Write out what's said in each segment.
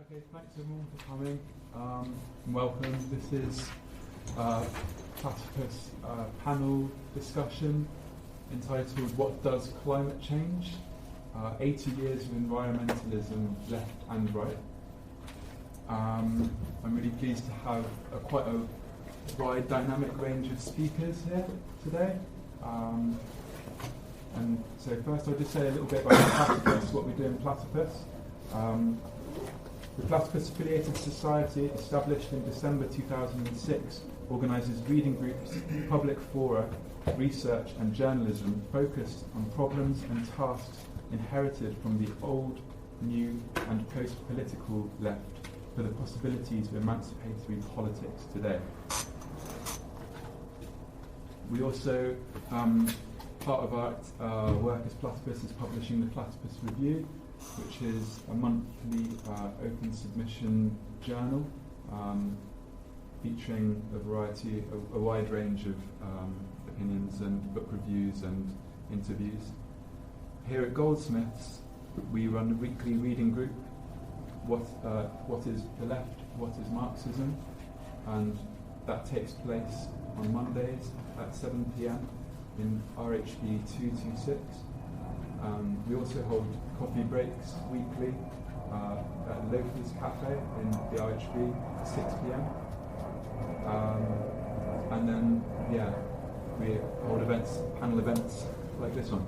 Okay, thanks everyone for coming. Welcome. This is Platypus panel discussion entitled "What Does Climate Change? 80 Years of Environmentalism, Left and Right." I'm really pleased to have quite a wide dynamic range of speakers here today. And so first I'll just say a little bit about Platypus, what we do in Platypus. The Platypus Affiliated Society, established in December 2006, organises reading groups, public fora, research and journalism focused on problems and tasks inherited from the old, new and post-political left for the possibilities of emancipatory politics today. We also, part of our work as Platypus is publishing the Platypus Review, which is a monthly open submission journal featuring a wide range of opinions and book reviews and interviews. Here at Goldsmiths, we run a weekly reading group, What is the Left, What is Marxism? And that takes place on Mondays at 7 p.m. in RHB 226. We also hold coffee breaks weekly at Loafers Cafe in the RHB at 6 p.m. And then, we hold events, panel events like this one.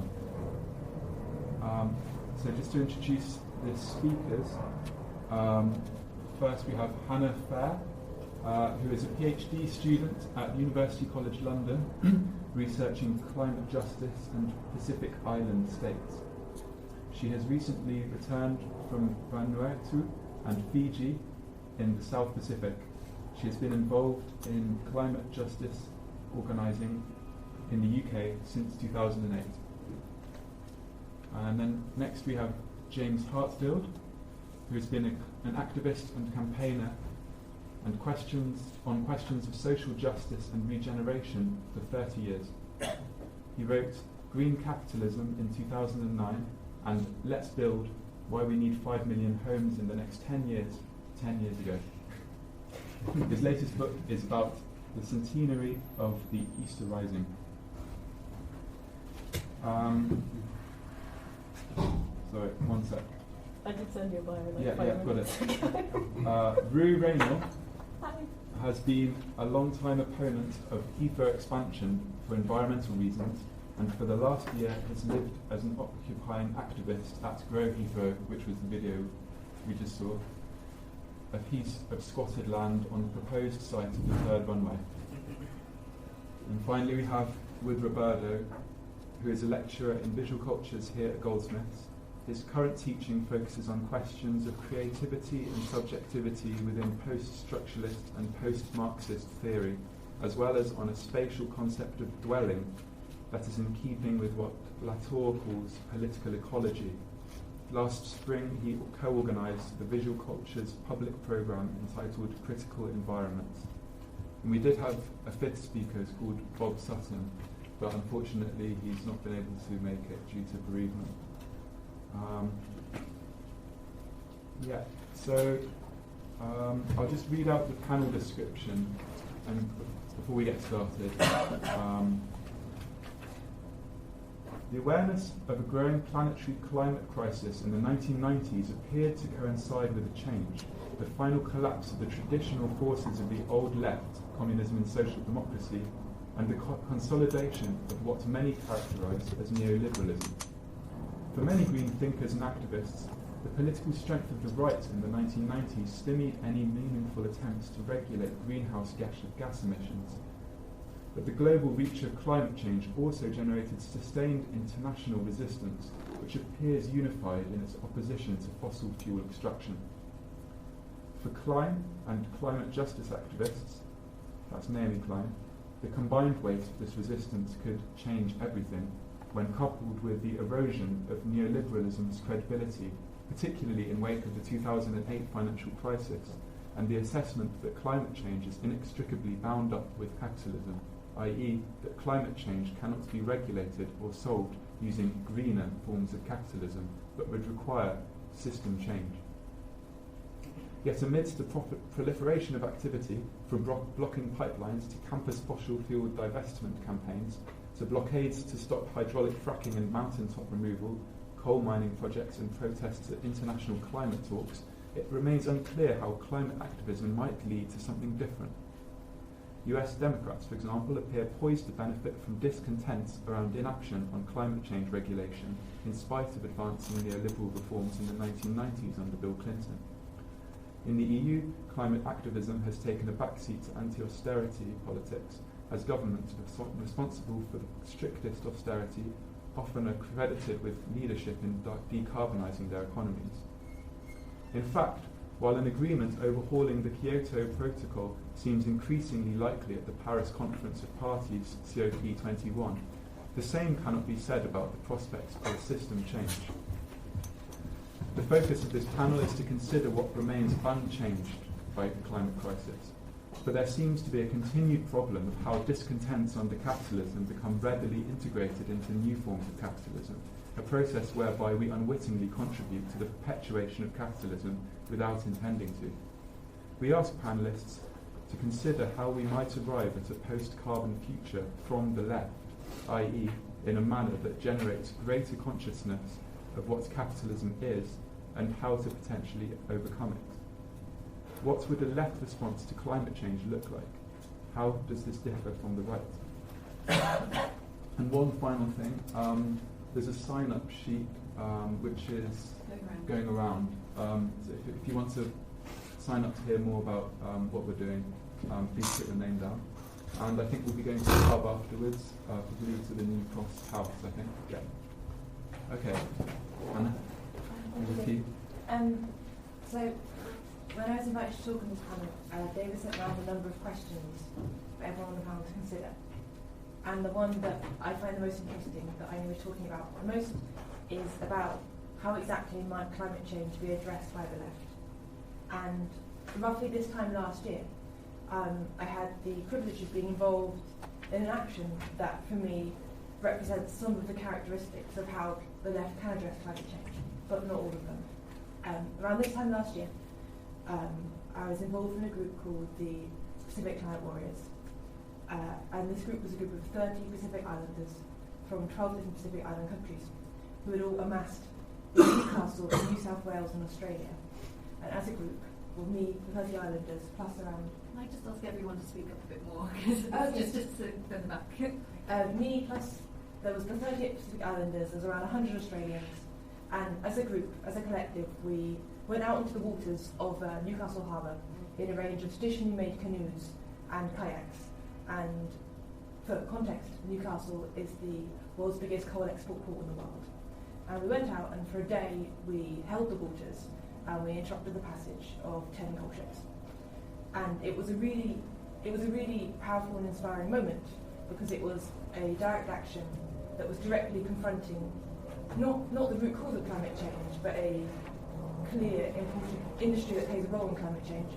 So just to introduce the speakers, first we have Hannah Fair, who is a PhD student at University College London, researching climate justice and Pacific Island states. She has recently returned from Vanuatu and Fiji in the South Pacific. She has been involved in climate justice organising in the UK since 2008. And then next we have James Heartfield, who has been an activist and campaigner and questions of social justice and regeneration for 30 years. He wrote Green Capitalism in 2009 and Let's Build, Why We Need 5 Million Homes in the Next 10 years, 10 years ago. His latest book is about the centenary of the Easter Rising. Sorry, one sec. I did send you a bio like 5 minutes ago. Raynor Hi. has been a long-time opponent of Heathrow expansion for environmental reasons, and for the last year has lived as an occupying activist at Grow Heathrow, which was the video we just saw, a piece of squatted land on the proposed site of the third runway. And finally we have Roberdeau, who is a lecturer in visual cultures here at Goldsmiths. His current teaching focuses on questions of creativity and subjectivity within post-structuralist and post-Marxist theory, as well as on a spatial concept of dwelling that is in keeping with what Latour calls political ecology. Last spring he co-organised the visual cultures public programme entitled Critical Environments. And we did have a fifth speaker called Bob Sutton, but unfortunately he's not been able to make it due to bereavement. I'll just read out the panel description and before we get started. The awareness of a growing planetary climate crisis in the 1990s appeared to coincide with a change, the final collapse of the traditional forces of the old left, communism and social democracy, and the consolidation of what many characterize as neoliberalism. For many green thinkers and activists, the political strength of the right in the 1990s stymied any meaningful attempts to regulate greenhouse gas emissions. But the global reach of climate change also generated sustained international resistance, which appears unified in its opposition to fossil fuel extraction. For Klein and climate justice activists, that's Naomi Klein, the combined weight of this resistance could change everything, when coupled with the erosion of neoliberalism's credibility, particularly in wake of the 2008 financial crisis, and the assessment that climate change is inextricably bound up with capitalism, i.e. that climate change cannot be regulated or solved using greener forms of capitalism, but would require system change. Yet amidst the proliferation of activity, from blocking pipelines to campus fossil fuel divestment campaigns, to blockades to stop hydraulic fracking and mountaintop removal, coal mining projects and protests at international climate talks, it remains unclear how climate activism might lead to something different. US Democrats, for example, appear poised to benefit from discontent around inaction on climate change regulation in spite of advancing neoliberal reforms in the 1990s under Bill Clinton. In the EU, climate activism has taken a backseat to anti-austerity politics, as governments responsible for the strictest austerity often are credited with leadership in decarbonising their economies. In fact, while an agreement overhauling the Kyoto Protocol seems increasingly likely at the Paris Conference of Parties COP21, the same cannot be said about the prospects for a system change. The focus of this panel is to consider what remains unchanged by the climate crisis, but there seems to be a continued problem of how discontents under capitalism become readily integrated into new forms of capitalism, a process whereby we unwittingly contribute to the perpetuation of capitalism without intending to. We ask panelists to consider how we might arrive at a post-carbon future from the left, i.e. in a manner that generates greater consciousness of what capitalism is and how to potentially overcome it. What would a left response to climate change look like? How does this differ from the right? And one final thing, there's a sign-up sheet which is going around. So if you want to sign up to hear more about what we're doing, please put your name down. And I think we'll be going to the pub afterwards, probably to the New Cross House, I think. Yeah. Okay. Anna? So when I was invited to talk on this panel, David sent around a number of questions for everyone on the panel to consider. And the one that I find the most interesting, that I know we're talking about the most, is about how exactly might climate change be addressed by the left. And roughly this time last year, I had the privilege of being involved in an action that, for me, represents some of the characteristics of how the left can address climate change, but not all of them. Around this time last year, I was involved in a group called the Pacific Climate Warriors. And this group was a group of 30 Pacific Islanders from 12 different Pacific Island countries who had all amassed in Newcastle in New South Wales and Australia. And as a group, well, me, the 30 Islanders, plus around... Can I just ask everyone to speak up a bit more? Just to the back. Me, plus there was the 38 Pacific Islanders, there was around 100 Australians, and as a group, as a collective, we went out into the waters of Newcastle Harbour in a range of traditionally made canoes and kayaks. And for context, Newcastle is the world's biggest coal export port in the world. And we went out, and for a day we held the waters and we interrupted the passage of 10 coal ships. And it was a really powerful and inspiring moment, because it was a direct action that was directly confronting not the root cause of climate change, but a clear, important industry that plays a role in climate change.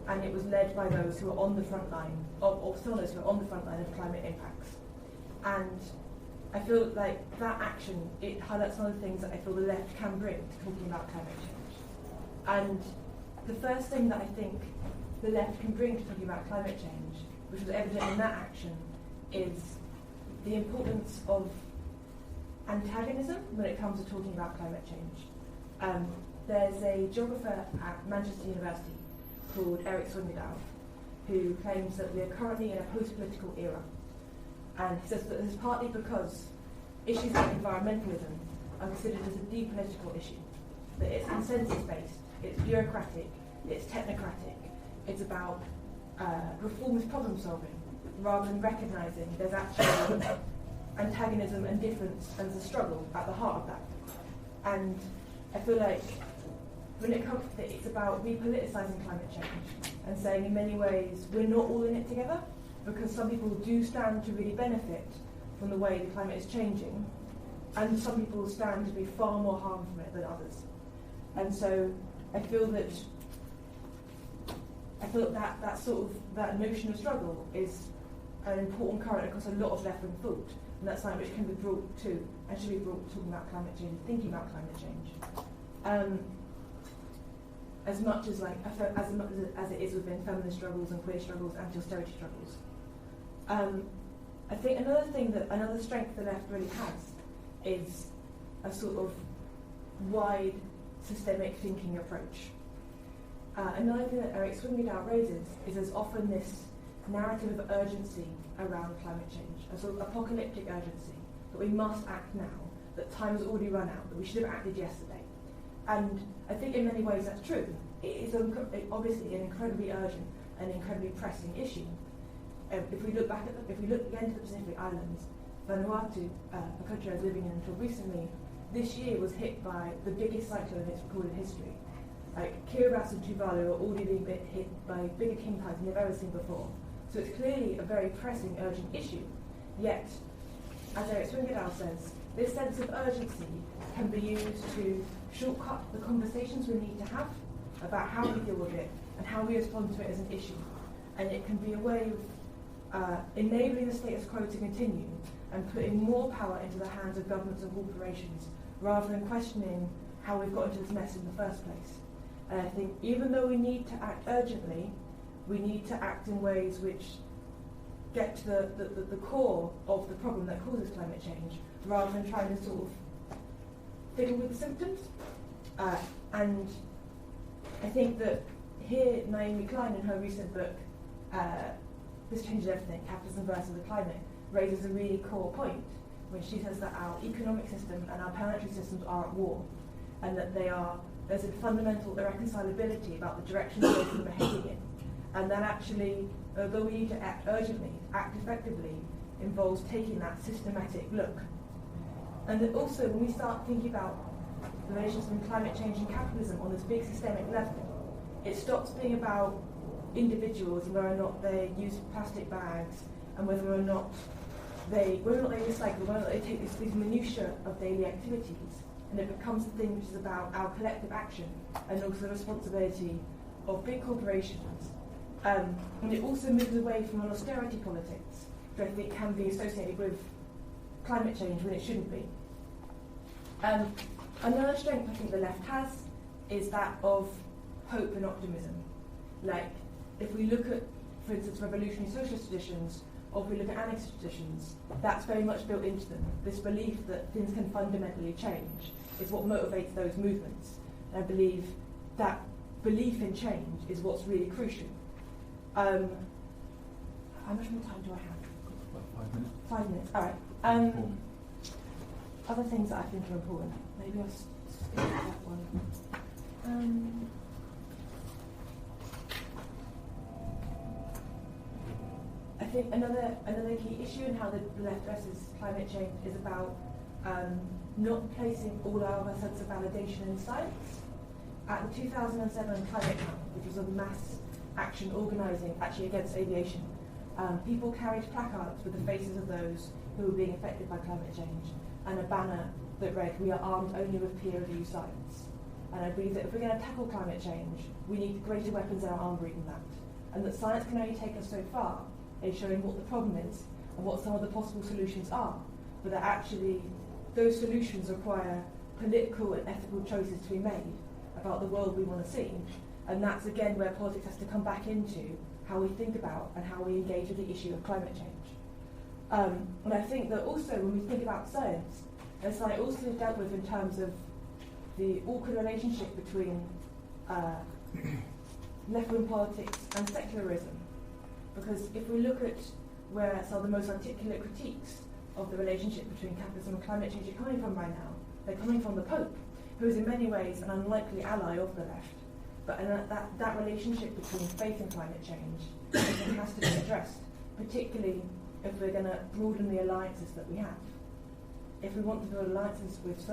And it was led by those who are on the front line, or still those who are on the front line of climate impacts. And I feel like that action, it highlights some of the things that I feel the left can bring to talking about climate change. And the first thing that I think the left can bring to talking about climate change, which was evident in that action, is the importance of antagonism when it comes to talking about climate change. There's a geographer at Manchester University called Eric Swinnerdow, who claims that we are currently in a post-political era. And he says that this is partly because issues like environmentalism are considered as a depolitical issue, that it's consensus-based, it's bureaucratic, it's technocratic, it's about reformist problem-solving, rather than recognising there's actually antagonism and difference and the struggle at the heart of that. And I feel like when it comes to it, it's about repoliticising climate change and saying in many ways we're not all in it together, because some people do stand to really benefit from the way the climate is changing, and some people stand to be far more harmed from it than others. And so I feel that that notion of struggle is an important current across a lot of left-wing thought, and that's something which can be brought to, and should be brought to talking about climate change, thinking about climate change. as much as as it is within feminist struggles and queer struggles, anti-austerity struggles. I think another strength the left really has is a sort of wide systemic thinking approach. Another thing that Eric Swingerdow raises is there's often this narrative of urgency around climate change, a sort of apocalyptic urgency, that we must act now, that time has already run out, that we should have acted yesterday. And I think in many ways that's true. It is obviously an incredibly urgent and incredibly pressing issue. If we look again to the Pacific Islands, Vanuatu, a country I was living in until recently, this year was hit by the biggest cyclone in its recorded history. Like Kiribati and Tuvalu are already being hit by bigger king tides than they've ever seen before. So it's clearly a very pressing, urgent issue. Yet, as Eric Swingerdow says, this sense of urgency can be used to shortcut the conversations we need to have about how we deal with it and how we respond to it as an issue. And it can be a way of enabling the status quo to continue and putting more power into the hands of governments and corporations rather than questioning how we've got into this mess in the first place. And I think even though we need to act urgently, we need to act in ways which get to the core of the problem that causes climate change, rather than trying to sort of fiddle with the symptoms. And I think that here, Naomi Klein, in her recent book, This Changes Everything, Capitalism versus the Climate, raises a really core point, when she says that our economic system and our planetary systems are at war, and that there's a fundamental irreconcilability about the direction both of them are heading in. And that actually, although we need to act urgently, act effectively, involves taking that systematic look. And that also, when we start thinking about the relations between climate change and capitalism on this big systemic level, it stops being about individuals and whether or not they use plastic bags and whether or not they recycle, whether or not they take these minutiae of daily activities. And it becomes a thing which is about our collective action and also the responsibility of big corporations. And it also moves away from an austerity politics, which I think can be associated with climate change when it shouldn't be. Another strength I think the left has is that of hope and optimism. Like, if we look at, for instance, revolutionary socialist traditions, or if we look at anarchist traditions, that's very much built into them. This belief that things can fundamentally change is what motivates those movements. And I believe that belief in change is what's really crucial. How much more time do I have? About 5 minutes. 5 minutes, all right. Other things that I think are important. Maybe I'll skip that one. I think another key issue in how the left addresses climate change is about not placing all our sense of validation in science. At the 2007 climate camp, which was a mass action organising actually against aviation, people carried placards with the faces of those who were being affected by climate change and a banner that read, "We are armed only with peer-reviewed science." And I believe that if we're going to tackle climate change, we need greater weapons in our armoury than that. And that science can only take us so far in showing what the problem is and what some of the possible solutions are, but that actually those solutions require political and ethical choices to be made about the world we want to see. And that's again where politics has to come back into how we think about and how we engage with the issue of climate change. And I think that also when we think about science, it's like also dealt with in terms of the awkward relationship between left-wing politics and secularism. Because if we look at where some of the most articulate critiques of the relationship between capitalism and climate change are coming from right now, they're coming from the Pope, who is in many ways an unlikely ally of the left. But that relationship between faith and climate change has to be addressed, particularly if we're going to broaden the alliances that we have. If we want to build alliances with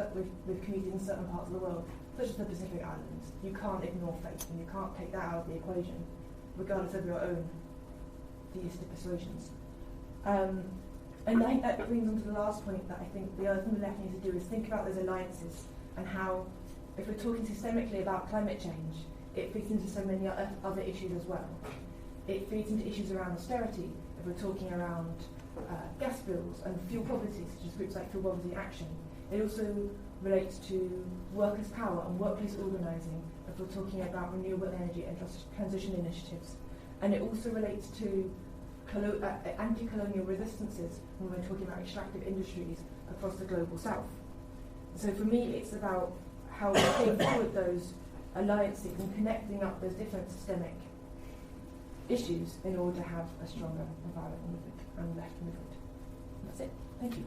communities in certain parts of the world, such as the Pacific Islands, you can't ignore faith, and you can't take that out of the equation, regardless of your own theistic persuasions. And I think that brings on to the last point that I think the other thing the left needs to do is think about those alliances and how, if we're talking systemically about climate change, it feeds into so many other issues as well. It feeds into issues around austerity, if we're talking around gas bills and fuel poverty, such as groups like Fuel Poverty Action. It also relates to workers' power and workplace organising if we're talking about renewable energy and transition initiatives. And it also relates to anti-colonial resistances when we're talking about extractive industries across the global south. So for me, it's about how we take forward those alliances and connecting up those different systemic issues in order to have a stronger environmental movement and left movement. That's it. Thank you.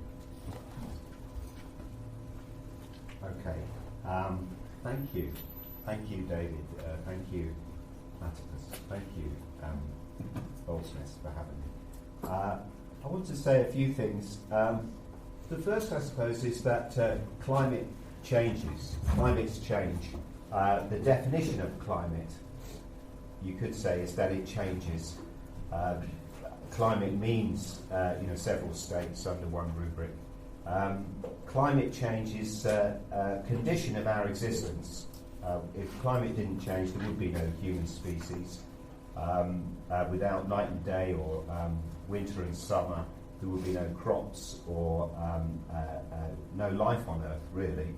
Okay. Thank you. Thank you, David. Thank you, Atticus. Thank you, Goldsmiths, for having me. I want to say a few things. The first, I suppose, is that climate changes. Climates change. The definition of climate, you could say, is that it changes. Climate means, several states under one rubric. Climate change is a condition of our existence. If climate didn't change, there would be no human species. Without night and day, or winter and summer, there would be no crops or no life on Earth, really.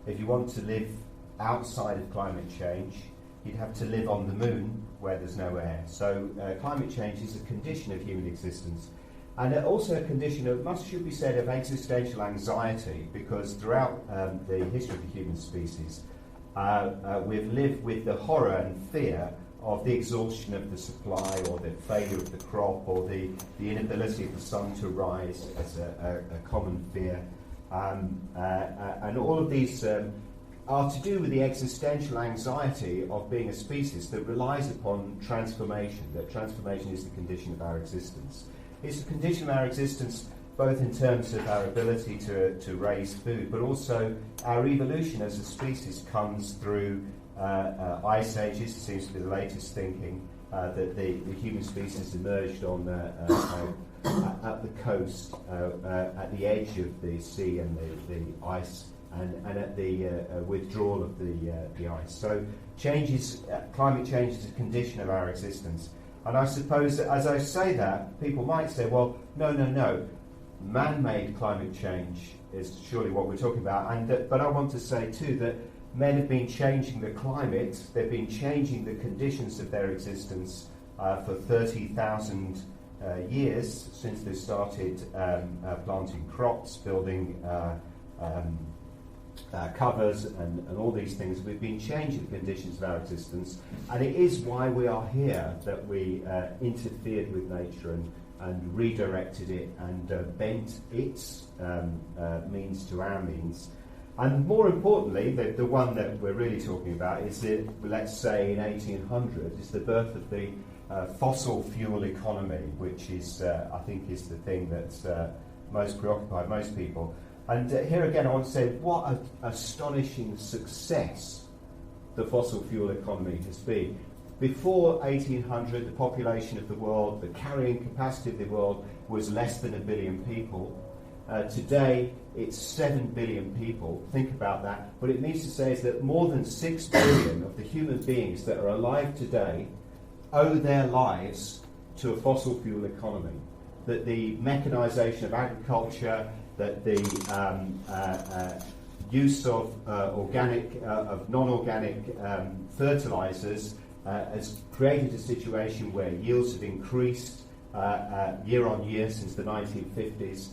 If you want to live outside of climate change, you'd have to live on the moon where there's no air. So climate change is a condition of human existence. And also a condition of, should be said, of existential anxiety, because throughout the history of the human species, we've lived with the horror and fear of the exhaustion of the supply, or the failure of the crop, or the inability of the sun to rise as a common fear. And all of these are to do with the existential anxiety of being a species that relies upon transformation, that transformation is the condition of our existence. It's a condition of our existence both in terms of our ability to raise food, but also our evolution as a species comes through ice ages. It seems to be the latest thinking that the human species emerged on at the coast, at the edge of the sea and the ice, and at the withdrawal of the ice. So climate change is a condition of our existence. And I suppose that as I say that, people might say, well, no, man-made climate change is surely what we're talking about. But I want to say too that men have been changing the climate, they've been changing the conditions of their existence for 30,000 years since they started planting crops, building covers and all these things. We've been changing the conditions of our existence, and it is why we are here that we interfered with nature and redirected it and bent its means to our means. And more importantly, the one that we're really talking about is, let's say in 1800, is the birth of the fossil fuel economy, which is, I think, is the thing that's most preoccupied most people. And here again, I want to say what an astonishing success the fossil fuel economy has been. Before 1800, the population of the world, the carrying capacity of the world was less than 1 billion people. Today, it's 7 billion people. Think about that. What it means to say is that more than 6 billion of the human beings that are alive today owe their lives to a fossil fuel economy. That the mechanisation of agriculture, that the use of non-organic fertilisers has created a situation where yields have increased year on year since the 1950s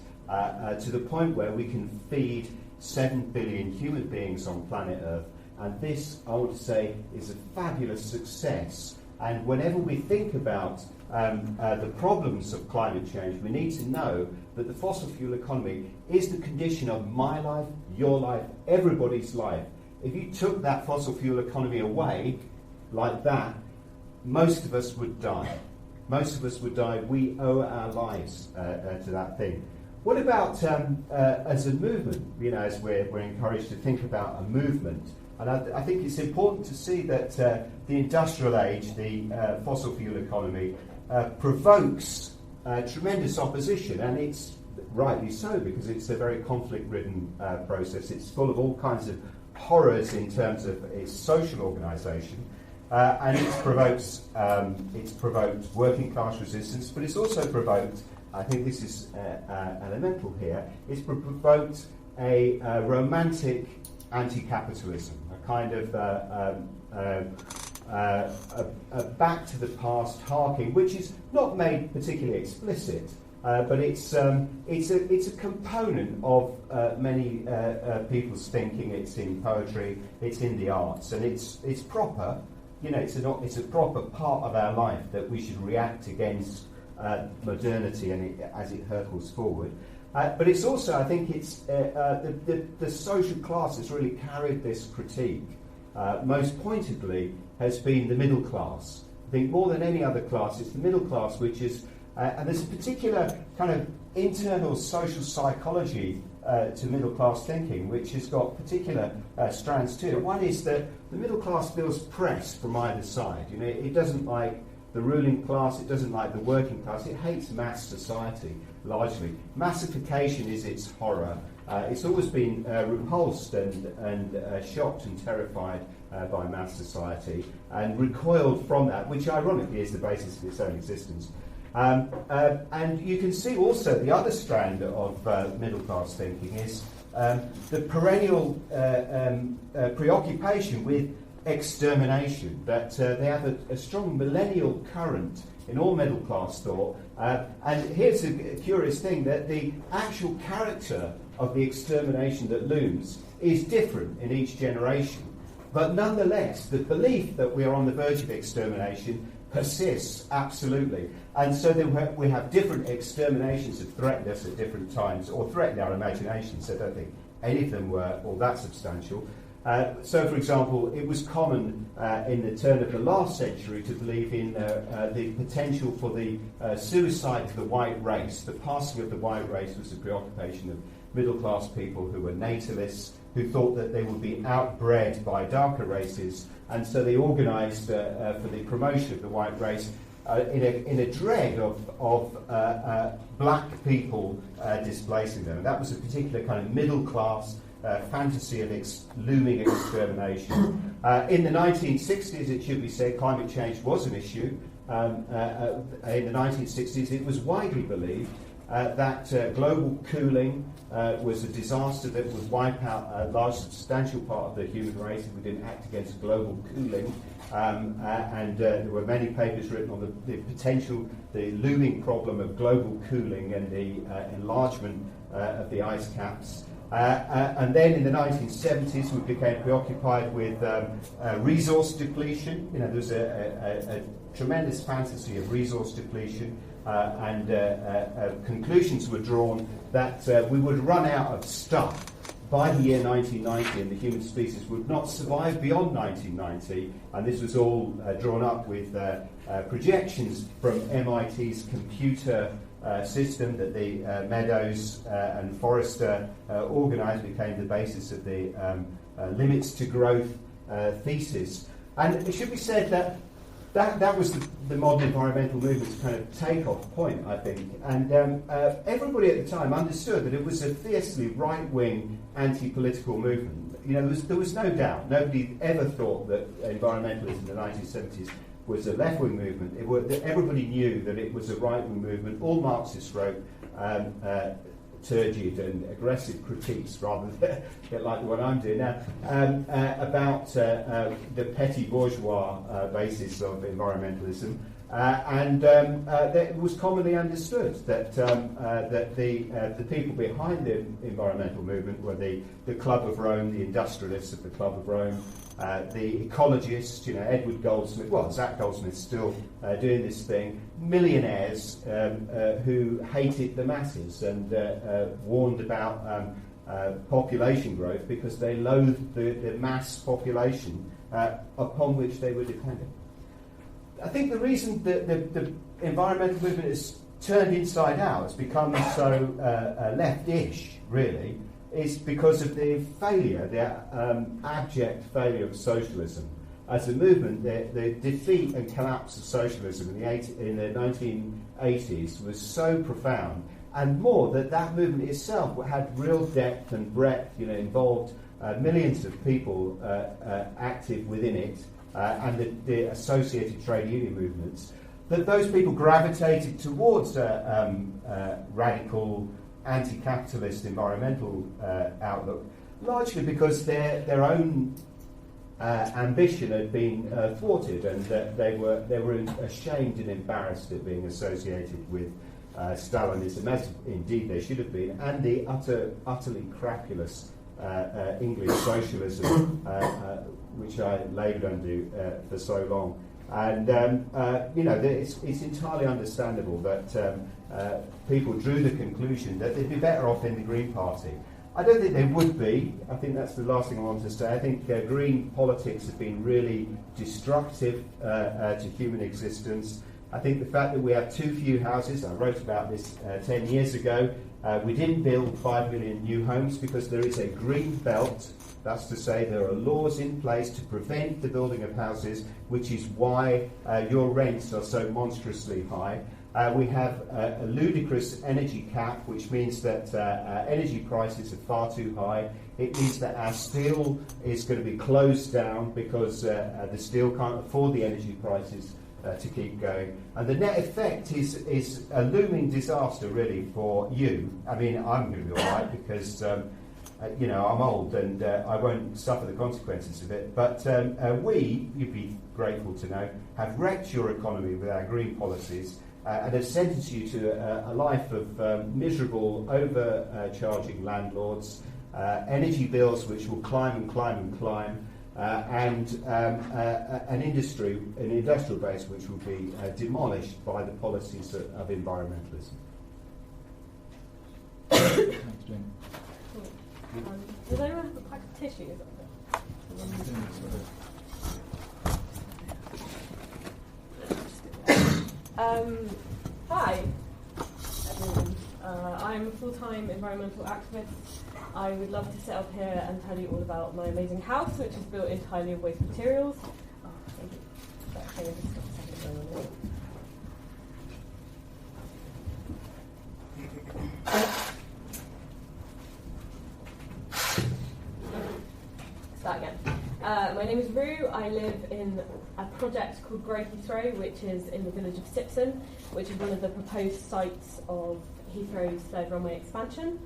to the point where we can feed 7 billion human beings on planet Earth. And this, I want to say, is a fabulous success. And whenever we think about the problems of climate change, we need to know that the fossil fuel economy is the condition of my life, your life, everybody's life. If you took that fossil fuel economy away like that, most of us would die. Most of us would die. We owe our lives to that thing. What about as a movement? As we're encouraged to think about a movement. And I think it's important to see that the industrial age, the fossil fuel economy, provokes tremendous opposition, and it's rightly so, because it's a very conflict-ridden process. It's full of all kinds of horrors in terms of its social organisation, and it's provoked working-class resistance, but it's also provoked, I think this is elemental here, it's provoked a romantic anti-capitalism, a kind of back to the past harking, which is not made particularly explicit, but it's a component of many people's thinking. It's in poetry, it's in the arts, and it's proper. You know, it's a proper part of our life that we should react against modernity and as it hurtles forward. But it's also, I think, it's the social class has really carried this critique. Most pointedly has been the middle class. I think more than any other class, it's the middle class which is, and there's a particular kind of internal social psychology to middle class thinking, which has got particular strands to it. One is that the middle class feels pressed from either side. You know, it doesn't like the ruling class, it doesn't like the working class, it hates mass society largely. Massification is its horror. It's always been repulsed and shocked and terrified by mass society and recoiled from that, which ironically is the basis of its own existence. And you can see also the other strand of middle class thinking is the perennial preoccupation with extermination, that they have a strong millennial current in all middle class thought. And here's a curious thing, that the actual character of the extermination that looms is different in each generation. But nonetheless, the belief that we are on the verge of extermination persists, absolutely. And so we have different exterminations that threatened us at different times, or threatened our imaginations. I don't think any of them were all that substantial. So, for example, it was common in the turn of the last century to believe in the potential for the suicide of the white race. The passing of the white race was the preoccupation of middle-class people who were natalists, who thought that they would be outbred by darker races, and so they organised for the promotion of the white race in a dread of black people displacing them. And that was a particular kind of middle-class fantasy of looming extermination. In the 1960s, it should be said, climate change was an issue. In the 1960s, it was widely believed that global cooling was a disaster that would wipe out a large, substantial part of the human race if we didn't act against global cooling. And there were many papers written on the potential, the looming problem of global cooling and the enlargement of the ice caps. And then in the 1970s, we became preoccupied with resource depletion. You know, there was a tremendous fantasy of resource depletion, and conclusions were drawn that we would run out of stuff by the year 1990, and the human species would not survive beyond 1990. And this was all drawn up with projections from MIT's computer system that the Meadows and Forrester organised, became the basis of the limits to growth thesis. And it should be said that was the modern environmental movement's kind of take-off point, I think. And everybody at the time understood that it was a fiercely right-wing, anti-political movement. You know, there was no doubt. Nobody ever thought that environmentalism in the 1970s was a left-wing movement. Everybody knew that it was a right-wing movement. All Marxists wrote turgid and aggressive critiques, rather than a bit like the one I'm doing now, about the petty bourgeois basis of environmentalism. And it was commonly understood that the people behind the environmental movement were the Club of Rome, the industrialists of the Club of Rome, the ecologists, you know, Edward Goldsmith, well, Zach Goldsmith's still doing this thing, millionaires who hated the masses and warned about population growth because they loathed the mass population upon which they were dependent. I think the reason that the environmental movement has turned inside out, has become so left-ish, really, is because of the failure, the abject failure of socialism. As a movement, the defeat and collapse of socialism in the 1980s was so profound, and more that movement itself had real depth and breadth, you know, involved millions of people active within it, and the associated trade union movements, that those people gravitated towards radical anti-capitalist environmental outlook, largely because their own ambition had been thwarted, and that they were ashamed and embarrassed at being associated with Stalinism, as indeed they should have been, and the utterly crapulous English socialism, which I laboured under for so long. And it's entirely understandable that people drew the conclusion that they'd be better off in the Green Party. I don't think they would be. I think that's the last thing I want to say. I think Green politics have been really destructive to human existence. I think the fact that we have too few houses, I wrote about this 10 years ago, we didn't build 5 million new homes because there is a green belt. That's to say there are laws in place to prevent the building of houses, which is why your rents are so monstrously high. We have a ludicrous energy cap, which means that energy prices are far too high. It means that our steel is going to be closed down because the steel can't afford the energy prices to keep going. And the net effect is a looming disaster, really, for you. I mean, I'm going to be all right because, I'm old and I won't suffer the consequences of it. But we, you'd be grateful to know, have wrecked your economy with our green policies. And have sentenced you to a life of miserable, overcharging landlords, energy bills which will climb and climb and climb, and an industrial base which will be demolished by the policies of environmentalism. Thanks, Jane. Does anyone have a pack of tissues up there? Hi, everyone. I'm a full-time environmental activist. I would love to sit up here and tell you all about my amazing house, which is built entirely of waste materials. Oh, thank you. Sorry, just a second. Start again. My name is Rue. I live in a project called Grow Heathrow, which is in the village of Sipson, which is one of the proposed sites of Heathrow's third runway expansion.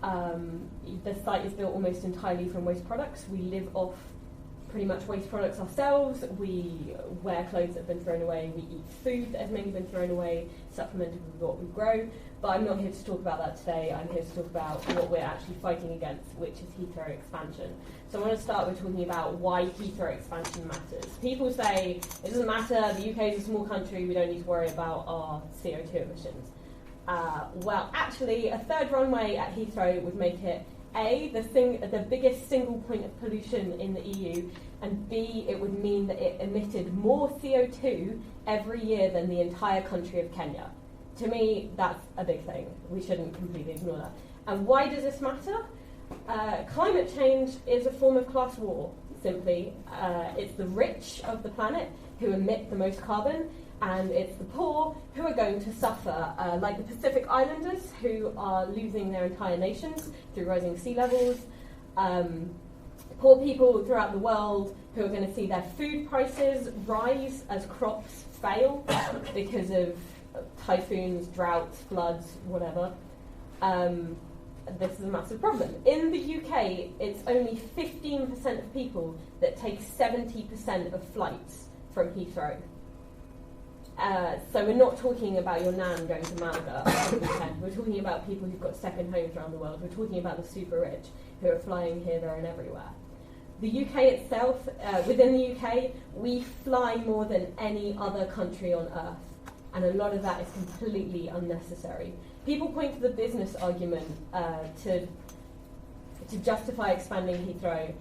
The site is built almost entirely from waste products. We live off pretty much waste products ourselves. We wear clothes that have been thrown away. We eat food that has mainly been thrown away, supplemented with what we grow. But I'm not here to talk about that today. I'm here to talk about what we're actually fighting against, which is Heathrow expansion. So I want to start with talking about why Heathrow expansion matters. People say it doesn't matter, the UK is a small country, we don't need to worry about our CO2 emissions. Well, actually, a third runway at Heathrow would make it A, the biggest single point of pollution in the EU, and B, it would mean that it emitted more CO2 every year than the entire country of Kenya. To me, that's a big thing. We shouldn't completely ignore that. And why does this matter? Climate change is a form of class war, simply. It's the rich of the planet who emit the most carbon, and it's the poor who are going to suffer, like the Pacific Islanders, who are losing their entire nations through rising sea levels. Poor people throughout the world who are going to see their food prices rise as crops fail because of typhoons, droughts, floods, whatever. This is a massive problem. In the UK, it's only 15% of people that take 70% of flights from Heathrow. So we're not talking about your nan going to Malaga on the weekend. We're talking about people who've got second homes around the world. We're talking about the super rich who are flying here, there and everywhere. The UK itself, within the UK, we fly more than any other country on earth. And a lot of that is completely unnecessary. People point to the business argument to justify expanding Heathrow.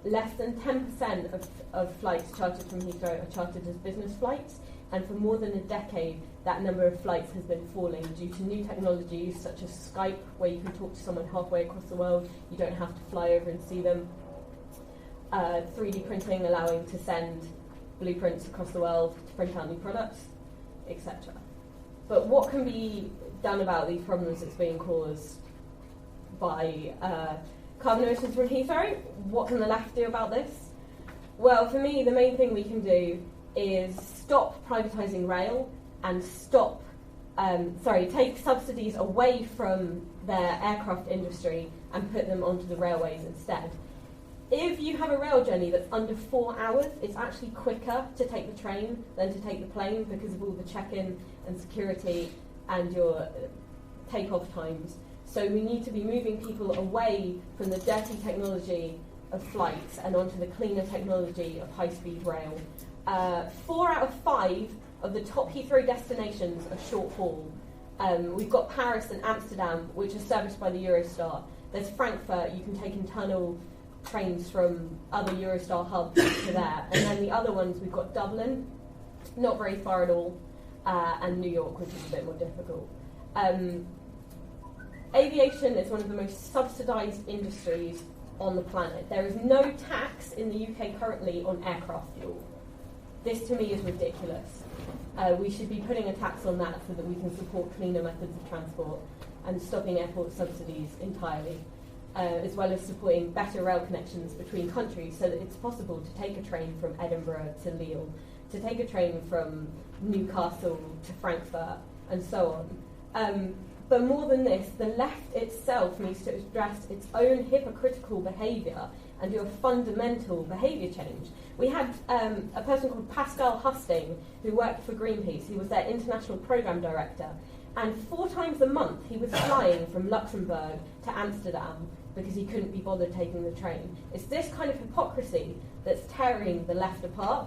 Less than 10% of flights chartered from Heathrow are chartered as business flights, and for more than a decade, that number of flights has been falling due to new technologies such as Skype, where you can talk to someone halfway across the world. You don't have to fly over and see them. 3D printing, allowing to send blueprints across the world to print out new products, etc. But what can be done about these problems that's being caused by carbon emissions from Heathrow? What can the left do about this? Well, for me, the main thing we can do is stop privatising rail and take subsidies away from their aircraft industry and put them onto the railways instead. If you have a rail journey that's under 4 hours, it's actually quicker to take the train than to take the plane because of all the check-in and security and your take-off times. So we need to be moving people away from the dirty technology of flights and onto the cleaner technology of high-speed rail. 4 out of 5 of the top Heathrow destinations are short haul. We've got Paris and Amsterdam, which are serviced by the Eurostar. There's Frankfurt, you can take internal trains from other Eurostar hubs to there. And then the other ones, we've got Dublin, not very far at all, and New York, which is a bit more difficult. Aviation is one of the most subsidised industries on the planet. There is no tax in the UK currently on aircraft fuel. This to me is ridiculous. We should be putting a tax on that so that we can support cleaner methods of transport and stopping airport subsidies entirely, as well as supporting better rail connections between countries so that it's possible to take a train from Edinburgh to Lille, to take a train from Newcastle to Frankfurt, and so on. But more than this, the left itself needs to address its own hypocritical behaviour and do a fundamental behaviour change. We had a person called Pascal Husting who worked for Greenpeace. He was their international programme director. And 4 times a month he was flying from Luxembourg to Amsterdam because he couldn't be bothered taking the train. It's this kind of hypocrisy that's tearing the left apart.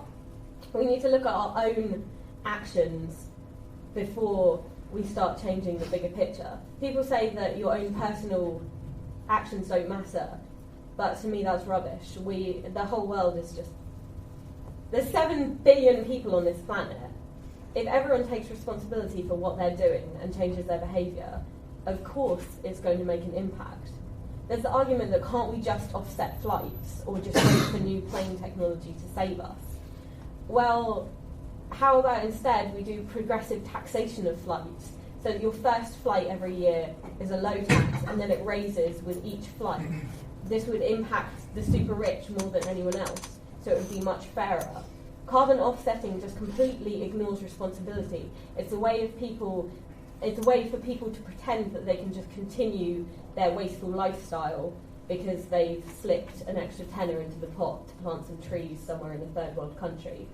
We need to look at our own actions before we start changing the bigger picture. People say that your own personal actions don't matter, but to me that's rubbish. The whole world is just... There's 7 billion people on this planet. If everyone takes responsibility for what they're doing and changes their behaviour, of course it's going to make an impact. There's the argument that can't we just offset flights or just wait for new plane technology to save us? Well, how about instead we do progressive taxation of flights so that your first flight every year is a low tax and then it raises with each flight? This would impact the super rich more than anyone else, so it would be much fairer. Carbon offsetting just completely ignores responsibility. It's a way for people to pretend that they can just continue their wasteful lifestyle because they've slipped an extra tenner into the pot to plant some trees somewhere in a third world country.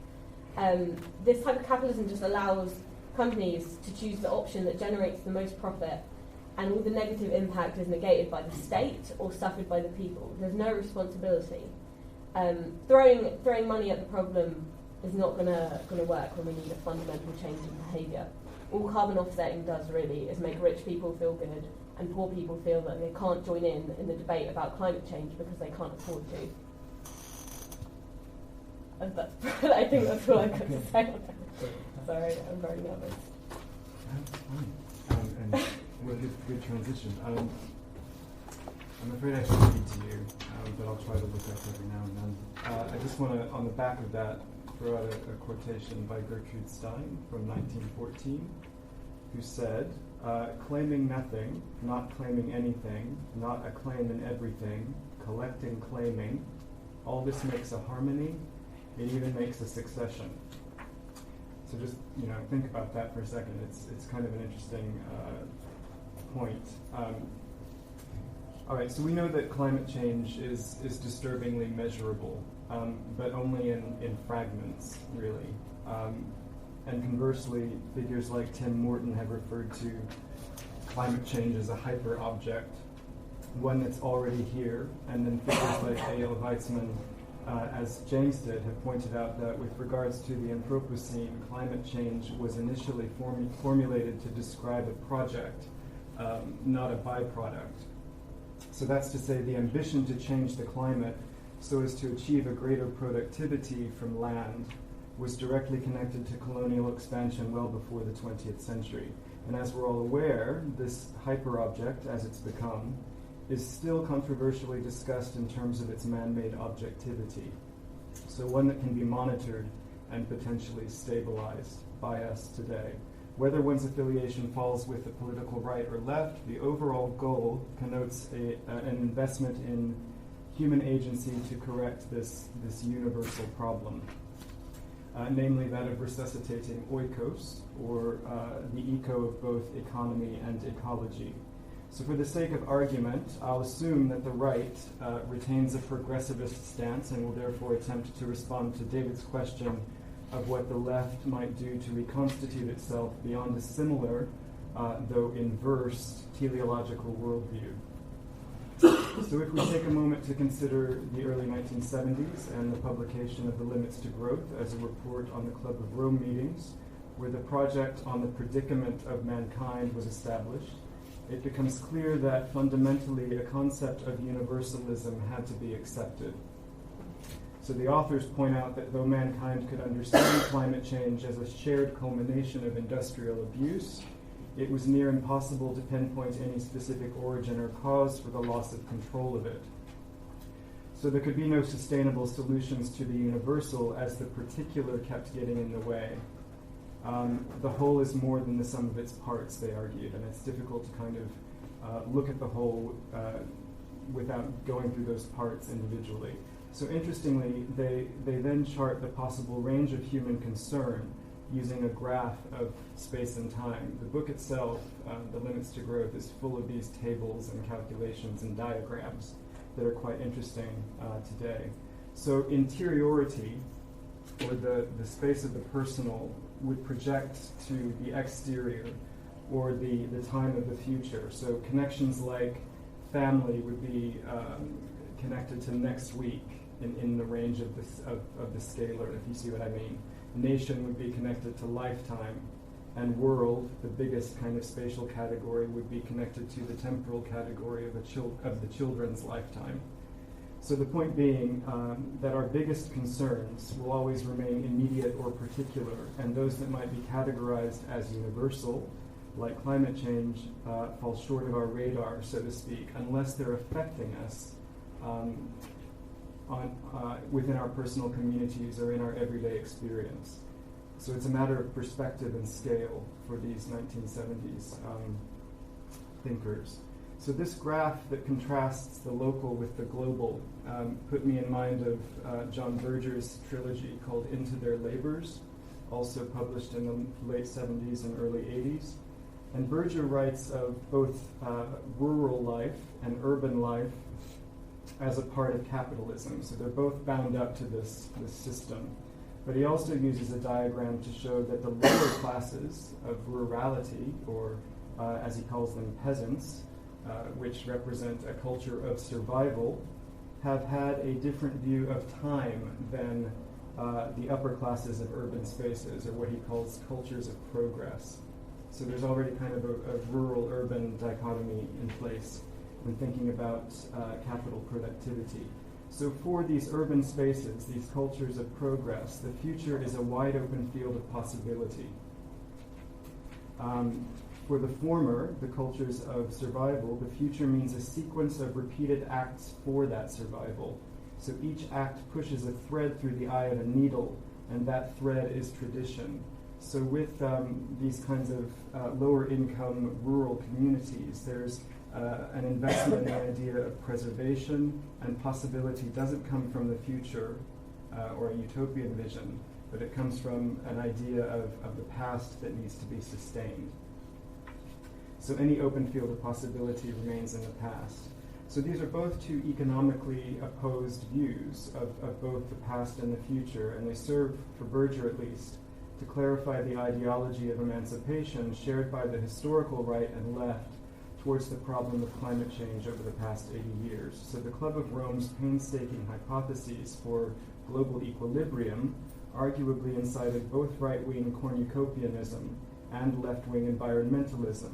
This type of capitalism just allows companies to choose the option that generates the most profit, and all the negative impact is negated by the state or suffered by the people. There's no responsibility. Throwing money at the problem is not going to work when we need a fundamental change in behaviour. All carbon offsetting does really is make rich people feel good and poor people feel that they can't join in the debate about climate change because they can't afford to. And I think that's all I've got to say. Sorry, I'm very nervous. And well, good transition. I'm afraid I should read to you, but I'll try to look up every now and then. I just want to, on the back of that, throw out a quotation by Gertrude Stein from 1914, who said, claiming nothing, not claiming anything, not a claim in everything, collecting, claiming, all this makes a harmony, it even makes a succession. So just, think about that for a second. It's kind of an interesting point. All right, so we know that climate change is disturbingly measurable, but only in fragments, really. And conversely, figures like Tim Morton have referred to climate change as a hyper-object, one that's already here, and then figures like A.L. Weizmann, as James did, have pointed out that with regards to the Anthropocene, climate change was initially formulated to describe a project, not a byproduct. So that's to say the ambition to change the climate so as to achieve a greater productivity from land was directly connected to colonial expansion well before the 20th century. And as we're all aware, this hyper-object, as it's become, is still controversially discussed in terms of its man-made objectivity. So one that can be monitored and potentially stabilized by us today. Whether one's affiliation falls with the political right or left, the overall goal connotes an investment in human agency to correct this universal problem, namely that of resuscitating oikos, or the eco of both economy and ecology. So for the sake of argument, I'll assume that the right retains a progressivist stance and will therefore attempt to respond to David's question of what the left might do to reconstitute itself beyond a similar, though inverse, teleological worldview. So if we take a moment to consider the early 1970s and the publication of The Limits to Growth as a report on the Club of Rome meetings, where the project on the predicament of mankind was established, it becomes clear that fundamentally a concept of universalism had to be accepted. So the authors point out that though mankind could understand climate change as a shared culmination of industrial abuse, it was near impossible to pinpoint any specific origin or cause for the loss of control of it. So there could be no sustainable solutions to the universal as the particular kept getting in the way. The whole is more than the sum of its parts, they argued, and it's difficult to kind of look at the whole without going through those parts individually. So interestingly, they then chart the possible range of human concern using a graph of space and time. The book itself, The Limits to Growth, is full of these tables and calculations and diagrams that are quite interesting today. So interiority, or the space of the personal, would project to the exterior or the time of the future. So connections like family would be connected to next week in the range of the scalar, if you see what I mean. Nation would be connected to lifetime, and world, the biggest kind of spatial category, would be connected to the temporal category of the children's lifetime. So the point being that our biggest concerns will always remain immediate or particular, and those that might be categorized as universal, like climate change, fall short of our radar, so to speak, unless they're affecting us within our personal communities or in our everyday experience. So it's a matter of perspective and scale for these 1970s thinkers. So this graph that contrasts the local with the global put me in mind of John Berger's trilogy called Into Their Labors, also published in the late 70s and early 80s. And Berger writes of both rural life and urban life as a part of capitalism. So they're both bound up to this system. But he also uses a diagram to show that the lower classes of rurality, or as he calls them, peasants, which represent a culture of survival, have had a different view of time than the upper classes of urban spaces, or what he calls cultures of progress. So there's already kind of a rural-urban dichotomy in place when thinking about capital productivity. So for these urban spaces, these cultures of progress, the future is a wide open field of possibility. For the former, the cultures of survival, the future means a sequence of repeated acts for that survival. So each act pushes a thread through the eye of a needle, and that thread is tradition. So with these kinds of lower income rural communities, there's an investment in the idea of preservation, and possibility doesn't come from the future or a utopian vision, but it comes from an idea of the past that needs to be sustained. So any open field of possibility remains in the past. So these are both two economically opposed views of both the past and the future, and they serve, for Berger at least, to clarify the ideology of emancipation shared by the historical right and left towards the problem of climate change over the past 80 years. So the Club of Rome's painstaking hypotheses for global equilibrium arguably incited both right-wing cornucopianism and left-wing environmentalism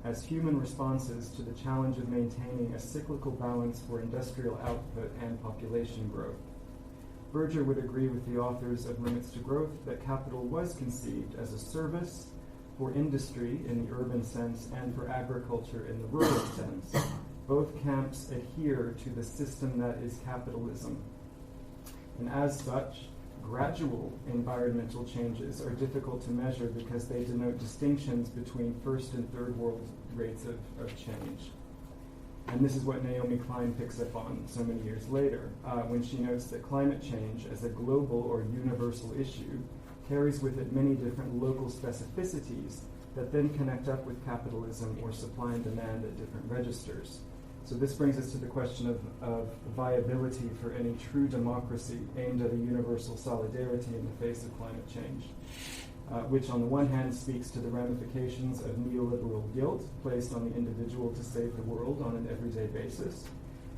as human responses to the challenge of maintaining a cyclical balance for industrial output and population growth. Berger would agree with the authors of Limits to Growth that capital was conceived as a service for industry in the urban sense and for agriculture in the rural sense. Both camps adhere to the system that is capitalism. And as such, gradual environmental changes are difficult to measure because they denote distinctions between first and third world rates of change. And this is what Naomi Klein picks up on so many years later, when she notes that climate change as a global or universal issue carries with it many different local specificities that then connect up with capitalism or supply and demand at different registers. So this brings us to the question of viability for any true democracy aimed at a universal solidarity in the face of climate change, which on the one hand speaks to the ramifications of neoliberal guilt placed on the individual to save the world on an everyday basis,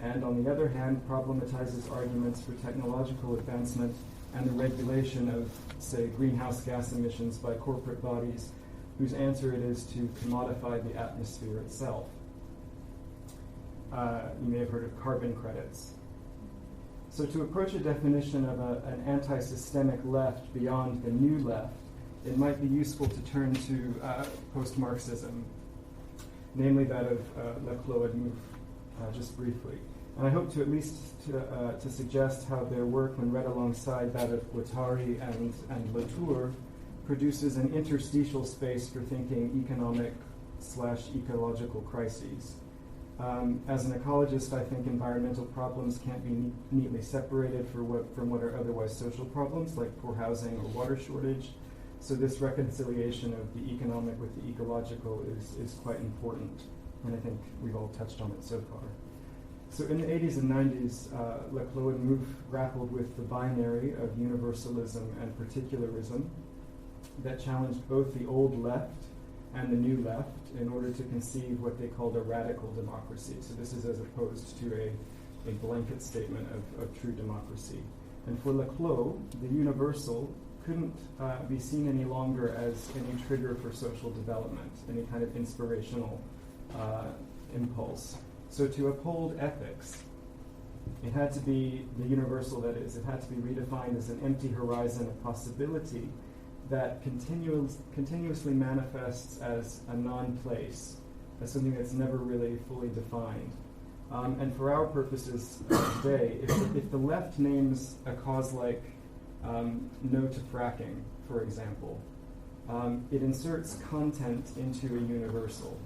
and on the other hand problematizes arguments for technological advancement and the regulation of, say, greenhouse gas emissions by corporate bodies whose answer it is to commodify the atmosphere itself. You may have heard of carbon credits. So to approach a definition of an anti-systemic left beyond the new left, it might be useful to turn to post-Marxism, namely that of Leclos and Mouffe, just briefly. And I hope to at least to suggest how their work, when read alongside that of Guattari and Latour, produces an interstitial space for thinking economic/ecological crises. As an ecologist, I think environmental problems can't be neatly separated from what are otherwise social problems, like poor housing or water shortage. So this reconciliation of the economic with the ecological is quite important, and I think we've all touched on it so far. So in the 80s and 90s, Leclos and Mouffe grappled with the binary of universalism and particularism that challenged both the old left and the new left in order to conceive what they called a radical democracy. So this is as opposed to a blanket statement of true democracy. And for Leclos, the universal couldn't be seen any longer as any trigger for social development, any kind of inspirational impulse. So to uphold ethics, it had to be the universal, that is, it had to be redefined as an empty horizon of possibility that continuously manifests as a non-place, as something that's never really fully defined. And for our purposes today, if the left names a cause like no to fracking, for example, it inserts content into a universal,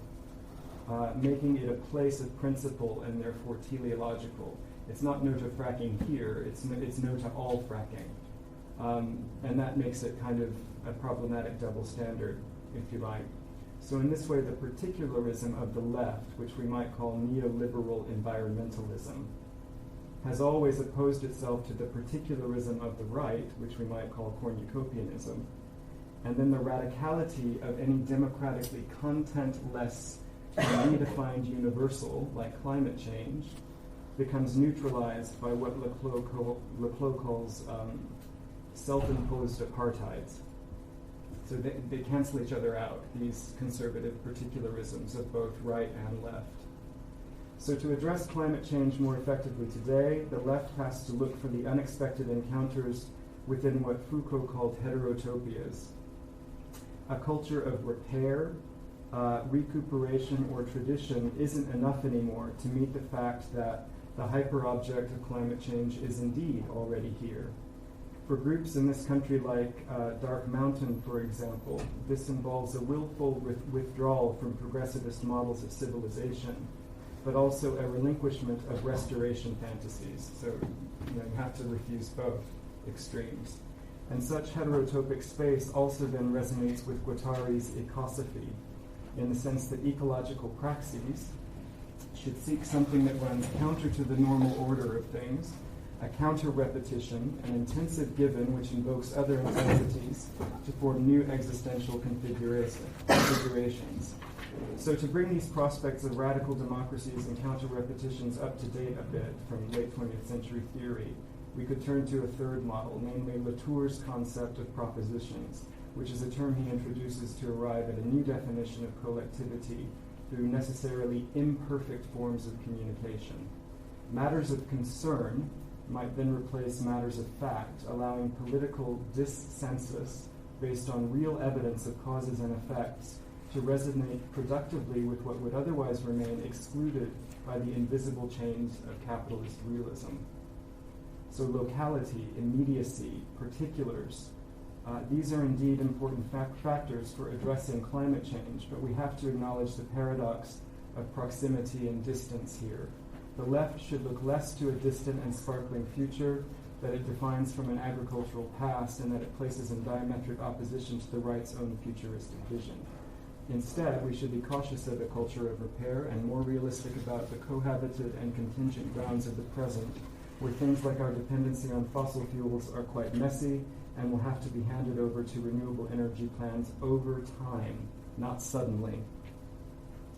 making it a place of principle and therefore teleological. It's not no to fracking here, it's no to all fracking. And that makes it kind of a problematic double standard, if you like. So in this way, the particularism of the left, which we might call neoliberal environmentalism, has always opposed itself to the particularism of the right, which we might call cornucopianism. And then the radicality of any democratically content-less redefined universal, like climate change, becomes neutralized by what Leclos calls self-imposed apartheids. So they cancel each other out, these conservative particularisms of both right and left. So to address climate change more effectively today, the left has to look for the unexpected encounters within what Foucault called heterotopias, a culture of repair, recuperation, or tradition isn't enough anymore to meet the fact that the hyper-object of climate change is indeed already here. For groups in this country like Dark Mountain, for example, this involves a willful withdrawal from progressivist models of civilization, but also a relinquishment of restoration fantasies. So you have to refuse both extremes. And such heterotopic space also then resonates with Guattari's ecosophy, in the sense that ecological praxis should seek something that runs counter to the normal order of things, a counter-repetition, an intensive given which invokes other intensities to form new existential configurations. So to bring these prospects of radical democracies and counter-repetitions up to date a bit from late 20th century theory, we could turn to a third model, namely Latour's concept of propositions, which is a term he introduces to arrive at a new definition of collectivity through necessarily imperfect forms of communication. Matters of concern might then replace matters of fact, allowing political dissensus based on real evidence of causes and effects to resonate productively with what would otherwise remain excluded by the invisible chains of capitalist realism. So locality, immediacy, particulars, these are indeed important factors for addressing climate change, but we have to acknowledge the paradox of proximity and distance here. The left should look less to a distant and sparkling future that it defines from an agricultural past and that it places in diametric opposition to the right's own futuristic vision. Instead, we should be cautious of a culture of repair and more realistic about the cohabited and contingent grounds of the present, where things like our dependency on fossil fuels are quite messy and will have to be handed over to renewable energy plans over time, not suddenly,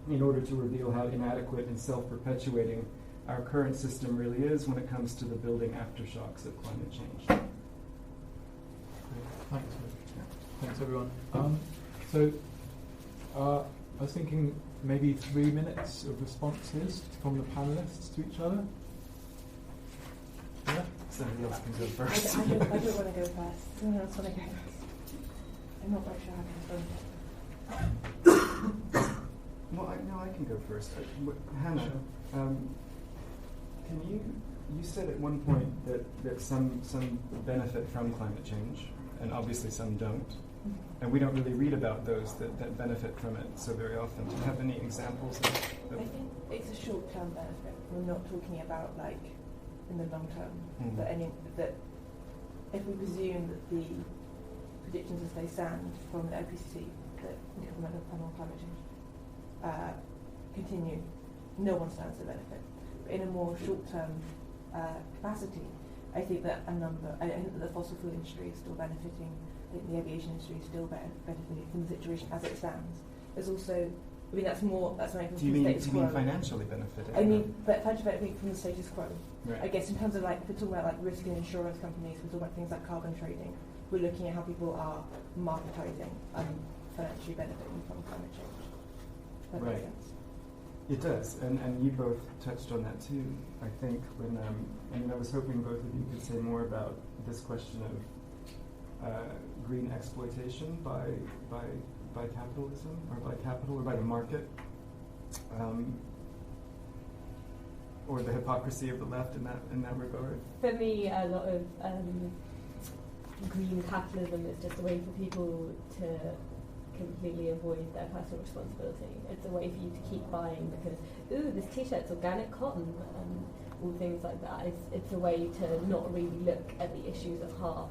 in order to reveal how inadequate and self-perpetuating our current system really is when it comes to the building aftershocks of climate change. Thanks, Rick. Thanks, everyone. I was thinking maybe 3 minutes of responses from the panelists to each other. Yeah? Somebody else can go first. I don't want to go first. Someone else want to go first. I'm not quite sure how to respond. Well, I can go first. Hannah, Sure. can you said at one point that some benefit from climate change, and obviously some don't, and we don't really read about those that benefit from it so very often. Do you have any examples of I think it's a short-term benefit. We're not talking about like in the long term. That if we presume that the predictions as they stand from the IPCC, the Intergovernmental Panel on Climate Change, continue, no one stands to benefit. But in a more short-term capacity, I think that I think that the fossil fuel industry is still benefiting. I think the aviation industry is still benefiting from the situation as it stands. There's also, I mean, that's more. That's not even Do you from the mean status quo. financially benefiting? I mean, but financially benefiting from the status quo. Right. I guess in terms of like, if we're talking about like risk and insurance companies, we're talking about things like carbon trading. We're looking at how people are marketizing and financially benefiting from climate change. That Right. makes sense. It does, and you both touched on that too. I think when I was hoping both of you could say more about this question of green exploitation by capitalism or by capital or by the market, or the hypocrisy of the left in that regard. For me, a lot of green capitalism is just a way for people to completely avoid their personal responsibility. It's a way for you to keep buying because, ooh, this t-shirt's organic cotton, and all things like that. It's a way to not really look at the issues at heart,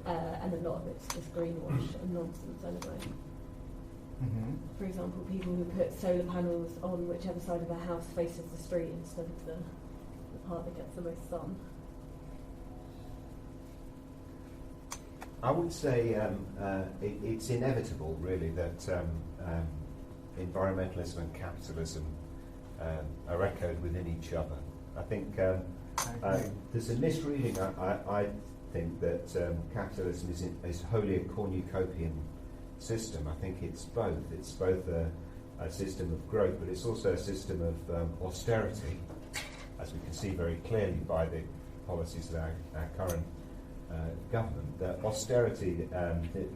and a lot of it's just greenwash and nonsense anyway. Mm-hmm. For example, people who put solar panels on whichever side of their house faces the street instead of the part that gets the most sun. I would say it's inevitable, really, that environmentalism and capitalism are echoed within each other. I think there's a misreading, I think, that capitalism is wholly a cornucopian system. I think it's both. It's both a system of growth, but it's also a system of austerity, as we can see very clearly by the policies of our current government. That austerity,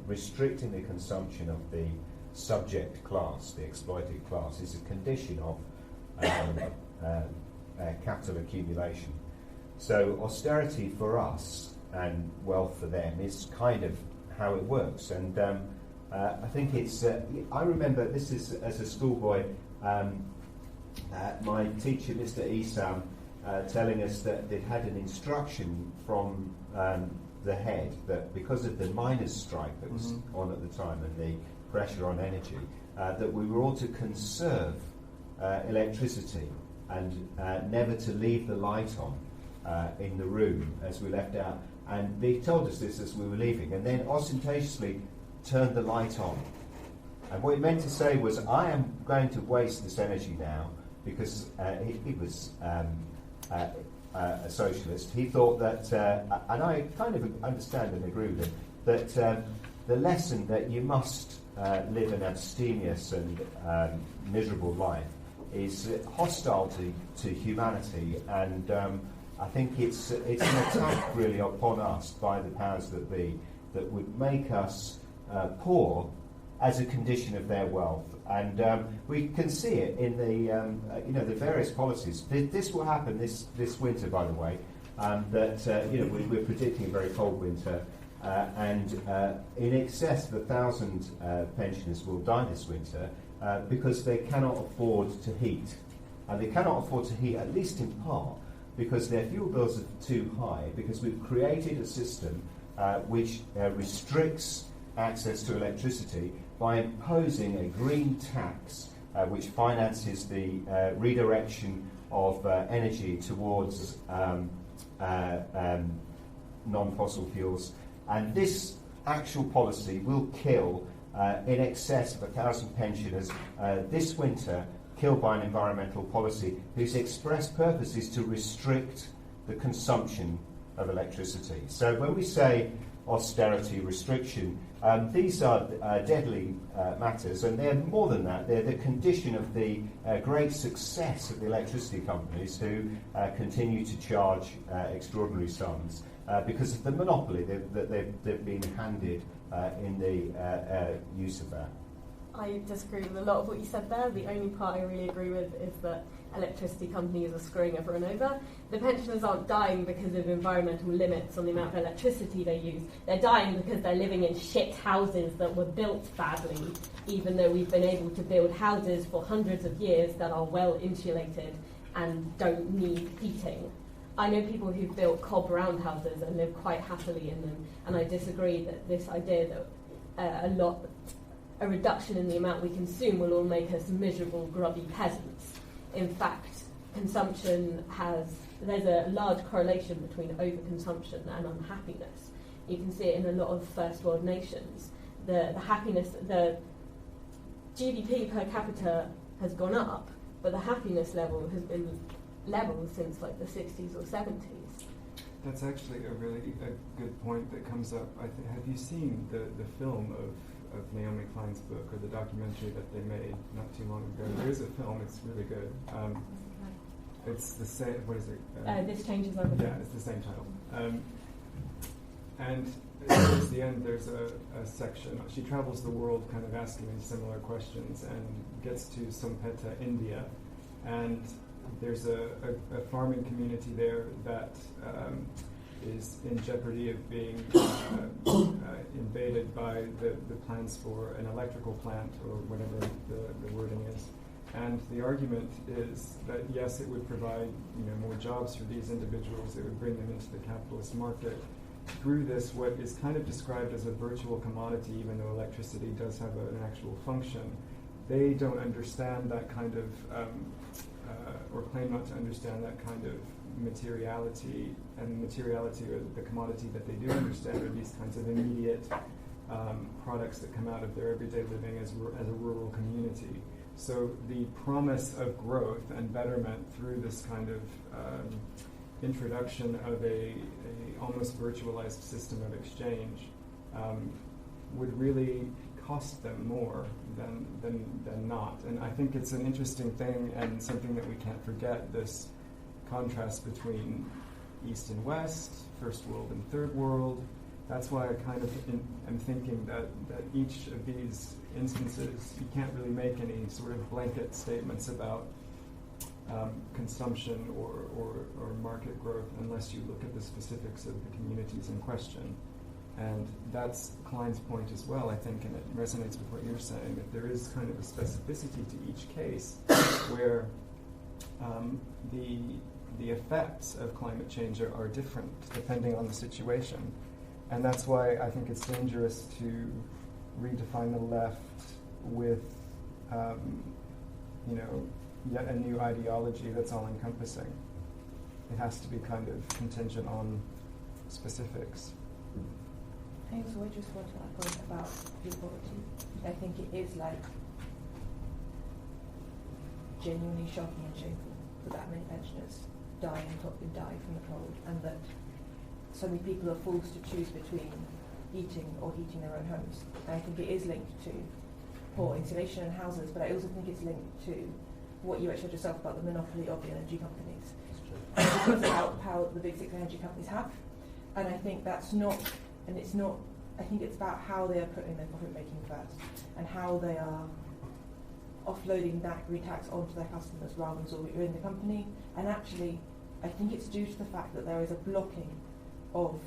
restricting the consumption of the subject class, the exploited class, is a condition of capital accumulation. So austerity for us and wealth for them is kind of how it works. And I think it's, I remember this is as a schoolboy, my teacher, Mr. Isam, telling us that they'd had an instruction from the head that because of the miners' strike that was on at the time and the pressure on energy, that we were all to conserve electricity and never to leave the light on in the room as we left out. And they told us this as we were leaving, and then ostentatiously turned the light on. And what he meant to say was, I am going to waste this energy now, because he was a socialist. He thought that, and I kind of understand and agree with him, that the lesson that you must live an abstemious and miserable life is hostile to humanity, and I think it's an attack really upon us by the powers that be that would make us poor as a condition of their wealth. And we can see it in the the various policies. This will happen this winter, by the way. That we're predicting a very cold winter, and in excess of 1,000 pensioners will die this winter because they cannot afford to heat, and they cannot afford to heat, at least in part, because their fuel bills are too high. Because we've created a system which restricts access to electricity by imposing a green tax which finances the redirection of energy towards non-fossil fuels. And this actual policy will kill in excess of 1,000 pensioners this winter, killed by an environmental policy whose express purpose is to restrict the consumption of electricity. So when we say austerity, restriction, these are deadly matters, and they're more than that. They're the condition of the great success of the electricity companies who continue to charge extraordinary sums because of the monopoly that they've been handed in the use of that. I disagree with a lot of what you said there. The only part I really agree with is that electricity companies are screwing everyone over. The pensioners aren't dying because of environmental limits on the amount of electricity they use. They're dying because they're living in shit houses that were built badly, even though we've been able to build houses for hundreds of years that are well insulated and don't need heating. I know people who've built cob roundhouses and live quite happily in them, and I disagree that this idea that a reduction in the amount we consume will all make us miserable, grubby peasants. In fact, there's a large correlation between overconsumption and unhappiness. You can see it in a lot of first world nations. The GDP per capita has gone up, but the happiness level has been level since like the 60s or 70s. That's actually a really good point that comes up. Have you seen the film of Naomi Klein's book, or the documentary that they made not too long ago? There is a film, it's really good. It's the same, what is it? This Changes Everything. Yeah, it's the same title. And towards the end, there's a section. She travels the world kind of asking these similar questions and gets to Sompeta, India. And there's a farming community there that is in jeopardy of being invaded by the plans for an electrical plant, or whatever the wording is. And the argument is that yes, it would provide more jobs for these individuals. It would bring them into the capitalist market through this, what is kind of described as a virtual commodity, even though electricity does have an actual function. They don't understand that kind of, or claim not to understand that kind of materiality, and materiality, or the commodity that they do understand, are these kinds of immediate products that come out of their everyday living as a rural community. So the promise of growth and betterment through this kind of introduction of a almost virtualized system of exchange would really cost them more than not. And I think it's an interesting thing, and something that we can't forget, this contrast between East and West, First World and Third World. That's why I kind of am thinking that each of these instances, you can't really make any sort of blanket statements about consumption or market growth unless you look at the specifics of the communities in question. And that's Klein's point as well, I think, and it resonates with what you're saying, that there is kind of a specificity to each case where the effects of climate change are different depending on the situation. And that's why I think it's dangerous to redefine the left with, yet a new ideology that's all-encompassing. It has to be kind of contingent on specifics. I also just want to add a point about equality. I think it is genuinely shocking and shameful that many pensioners die from the cold, and that so many people are forced to choose between eating or heating their own homes. And I think it is linked to poor insulation in houses, but I also think it's linked to what you actually said yourself about the monopoly of the energy companies. Because of how power the big six energy companies have. And I think that's not, and it's not, I think it's about how they are putting their profit making first, and how they are offloading that green tax onto their customers rather than absorbing it in the company. And actually, I think it's due to the fact that there is a blocking of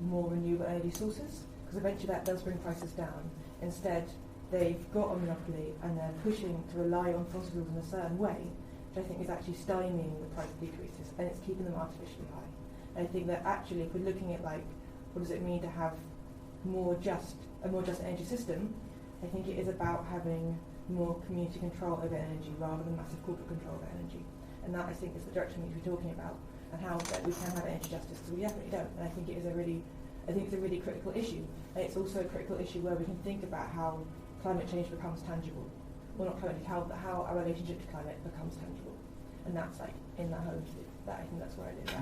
more renewable energy sources, because eventually that does bring prices down. Instead, they've got a monopoly and they're pushing to rely on fossil fuels in a certain way, which I think is actually stymieing the price decreases, and it's keeping them artificially high. And I think that actually, if we're looking at what does it mean to have a more just energy system, I think it is about having more community control over energy rather than massive corporate control over energy. And that, I think, is the direction we should be talking about, and how that we can have energy justice, because we definitely don't. And I think it's a really critical issue. And it's also a critical issue where we can think about how climate change becomes tangible. Well, not climate change, how our relationship to climate becomes tangible. And that's like in that home. That, I think that's where it is.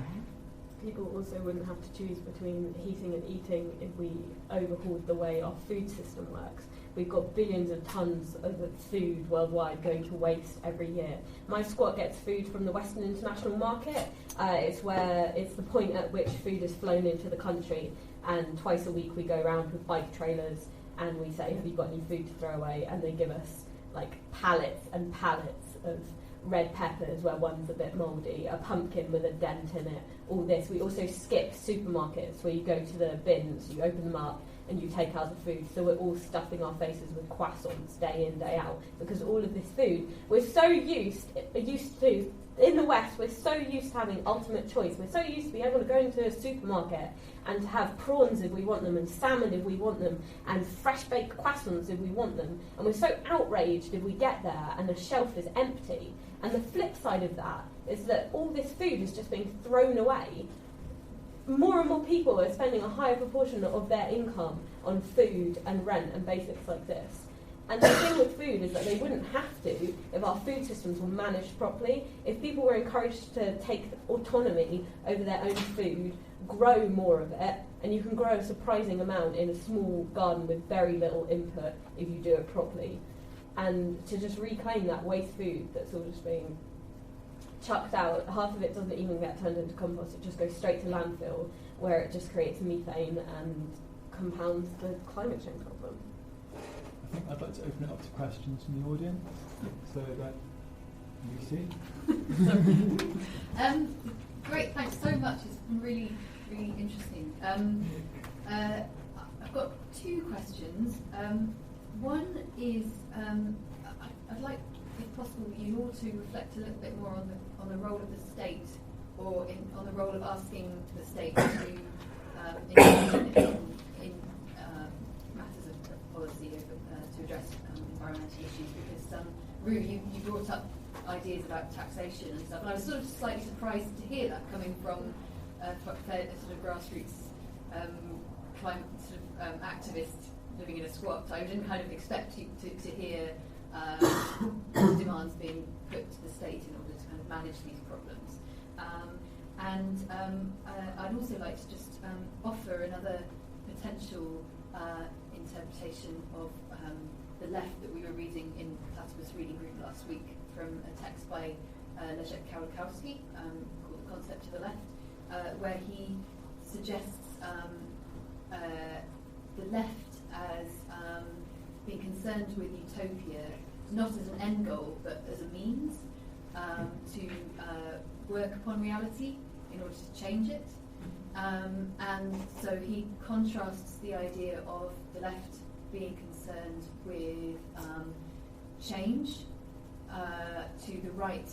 People also wouldn't have to choose between heating and eating if we overhauled the way our food system works. We've got billions of tons of food worldwide going to waste every year. My squat gets food from the Western International Market. It's the point at which food is flown into the country, and twice a week we go around with bike trailers and we say, have you got any food to throw away? And they give us like pallets and pallets of red peppers where one's a bit mouldy, a pumpkin with a dent in it, all this. We also skip supermarkets where you go to the bins, you open them up and you take out the food. So we're all stuffing our faces with croissants day in, day out, because all of this food, we're so used to, in the West, we're so used to having ultimate choice. We're so used to being able to go into a supermarket and to have prawns if we want them, and salmon if we want them, and fresh baked croissants if we want them. And we're so outraged if we get there and the shelf is empty. And the flip side of that is that all this food is just being thrown away. More and more people are spending a higher proportion of their income on food and rent and basics like this. And the thing with food is that they wouldn't have to if our food systems were managed properly. If people were encouraged to take autonomy over their own food, grow more of it, and you can grow a surprising amount in a small garden with very little input if you do it properly. And to just reclaim that waste food that's all just being chucked out. Half of it doesn't even get turned into compost, it just goes straight to landfill, where it just creates methane and compounds the climate change problem. I think I'd like to open it up to questions from the audience. So that Lucy. Great, thanks so much. It's been really, really interesting. I've got two questions. One is, I'd like, if possible, you all to reflect a little bit more on the role of the state, or on the role of asking the state to intervene in matters of policy to address environmental issues. Because Rue, you brought up ideas about taxation and stuff, and I was sort of slightly surprised to hear that coming from a sort of grassroots climate sort of activist living in a squat. I didn't kind of expect you to hear demands being put to the state in order to kind of manage these problems. I'd also like to just offer another potential interpretation of the left that we were reading in Platypus Reading Group last week, from a text by Leszek Kałakowski called The Concept of the Left, where he suggests the left as being concerned with utopia not as an end goal but as a means to work upon reality in order to change it. And so he contrasts the idea of the left being concerned with change to the right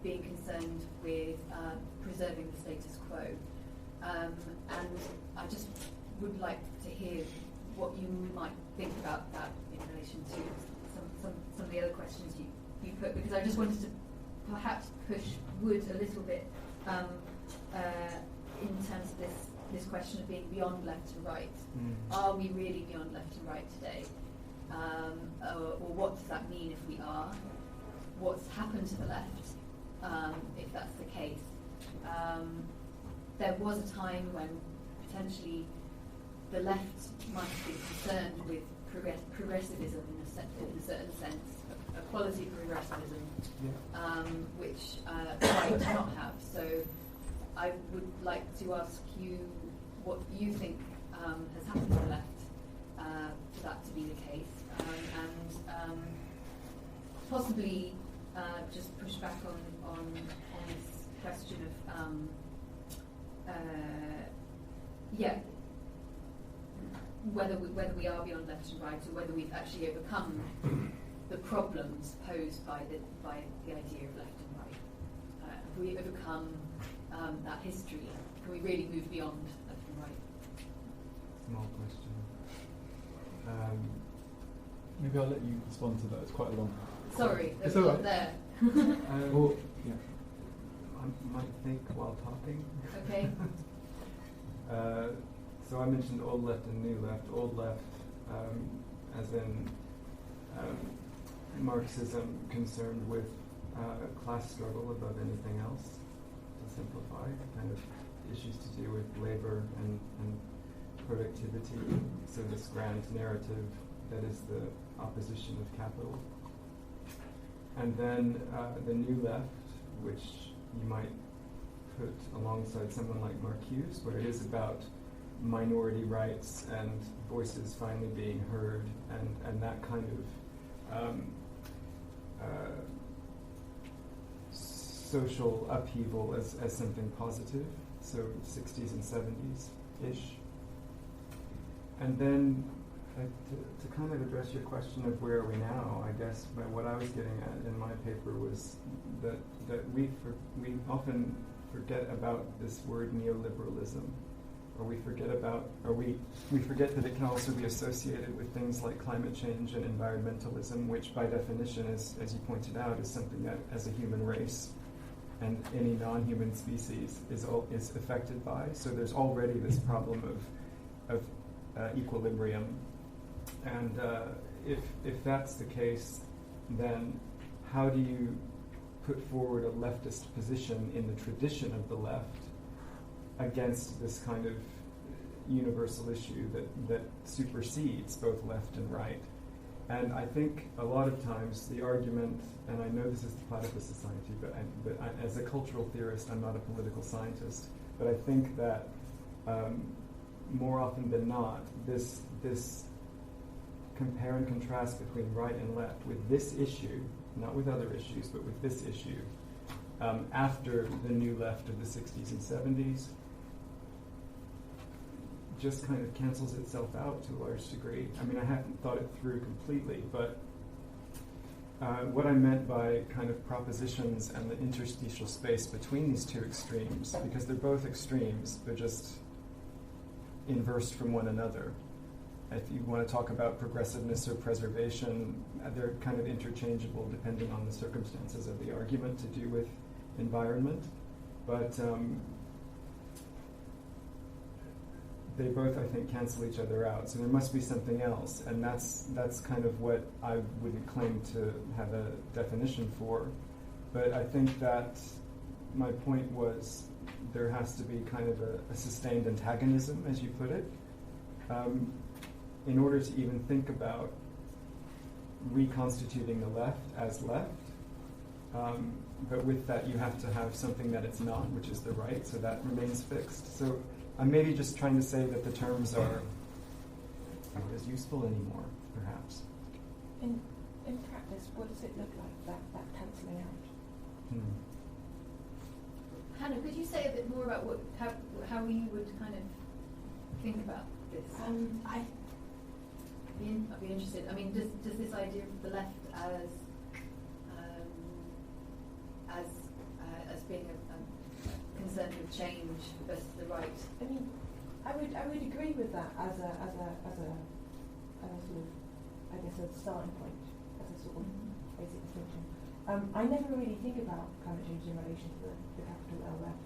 being concerned with preserving the status quo. And I just would like to hear what you might think about that in relation to some of the other questions you put, because I just wanted to perhaps push Wood a little bit in terms of this question of being beyond left and right. Are we really beyond left and right today? Or what does that mean if we are? What's happened to the left if that's the case? There was a time when potentially the left might have been concerned with progressivism in a certain sense, a quality progressivism, which right do not have. So I would like to ask you what you think has happened to the left for that to be the case, and possibly just push back on this question of whether we are beyond left and right, or whether we've actually overcome the problems posed by the idea of left and right. Have we overcome that history? Can we really move beyond left and right? Small question. Maybe I'll let you respond to that. It's quite a long. Sorry, It's there's a all lot right. there. Well, yeah. I might think while talking. Okay. So I mentioned old left and new left. Old left, as in Marxism concerned with class struggle above anything else, to simplify, kind of issues to do with labor and productivity, so this grand narrative that is the opposition of capital. And then the new left, which you might put alongside someone like Marcuse, where it is about minority rights and voices finally being heard, and that kind of social upheaval as something positive, so 60s and 70s-ish. And then to kind of address your question of where are we now, I guess what I was getting at in my paper was that we often forget about this word neoliberalism, or we forget that it can also be associated with things like climate change and environmentalism, which by definition is, as you pointed out, is something that as a human race and any non-human species is affected by. So there's already this problem of equilibrium. And if that's the case, then how do you put forward a leftist position in the tradition of the left against this kind of universal issue that supersedes both left and right? And I think a lot of times the argument, and I know this is the Platypus Society, but as a cultural theorist, I'm not a political scientist, but I think that more often than not, this compare and contrast between right and left with this issue, not with other issues, but with this issue, after the new left of the 60s and 70s, just kind of cancels itself out to a large degree. I mean, I haven't thought it through completely, but what I meant by kind of propositions and the interstitial space between these two extremes, because they're both extremes, they're just inversed from one another. If you want to talk about progressiveness or preservation, they're kind of interchangeable depending on the circumstances of the argument to do with environment. But they both, I think, cancel each other out. So there must be something else, and that's kind of what I wouldn't claim to have a definition for. But I think that my point was there has to be kind of a sustained antagonism, as you put it, in order to even think about reconstituting the left as left. But with that, you have to have something that it's not, which is the right, so that remains fixed. So I'm maybe just trying to say that the terms are not as useful anymore, perhaps. In practice, what does it look like, that cancelling out? Hannah, could you say a bit more about how you would kind of think about this? I'd be interested. I mean, does this idea of the left as being concerned with change versus the right? I mean, I would agree with that as a sort of, I guess, a starting point, as a sort of basic distinction. I never really think about climate change in relation to the capital L left.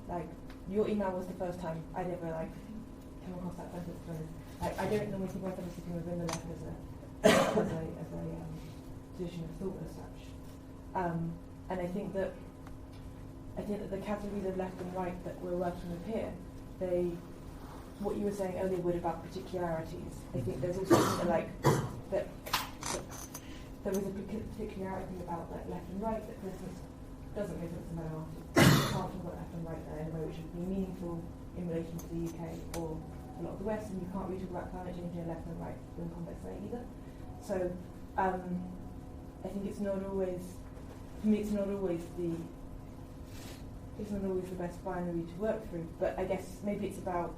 Like, your email was the first time I'd ever come across that sentence. I don't normally think myself as sitting within the left as a tradition of thought as such. And I think that the categories of left and right that we're working with here, what you were saying earlier, Wood, about particularities. I think there's also that there is a particularity about left and right that, for instance, doesn't make sense in my art. You can't talk about left and right there in a way which would be meaningful in relation to the UK or a lot of the West, and you can't really talk about climate change in left and right in the context there either. So I think it's not always, for me, it's not always the best binary to work through. But I guess maybe it's not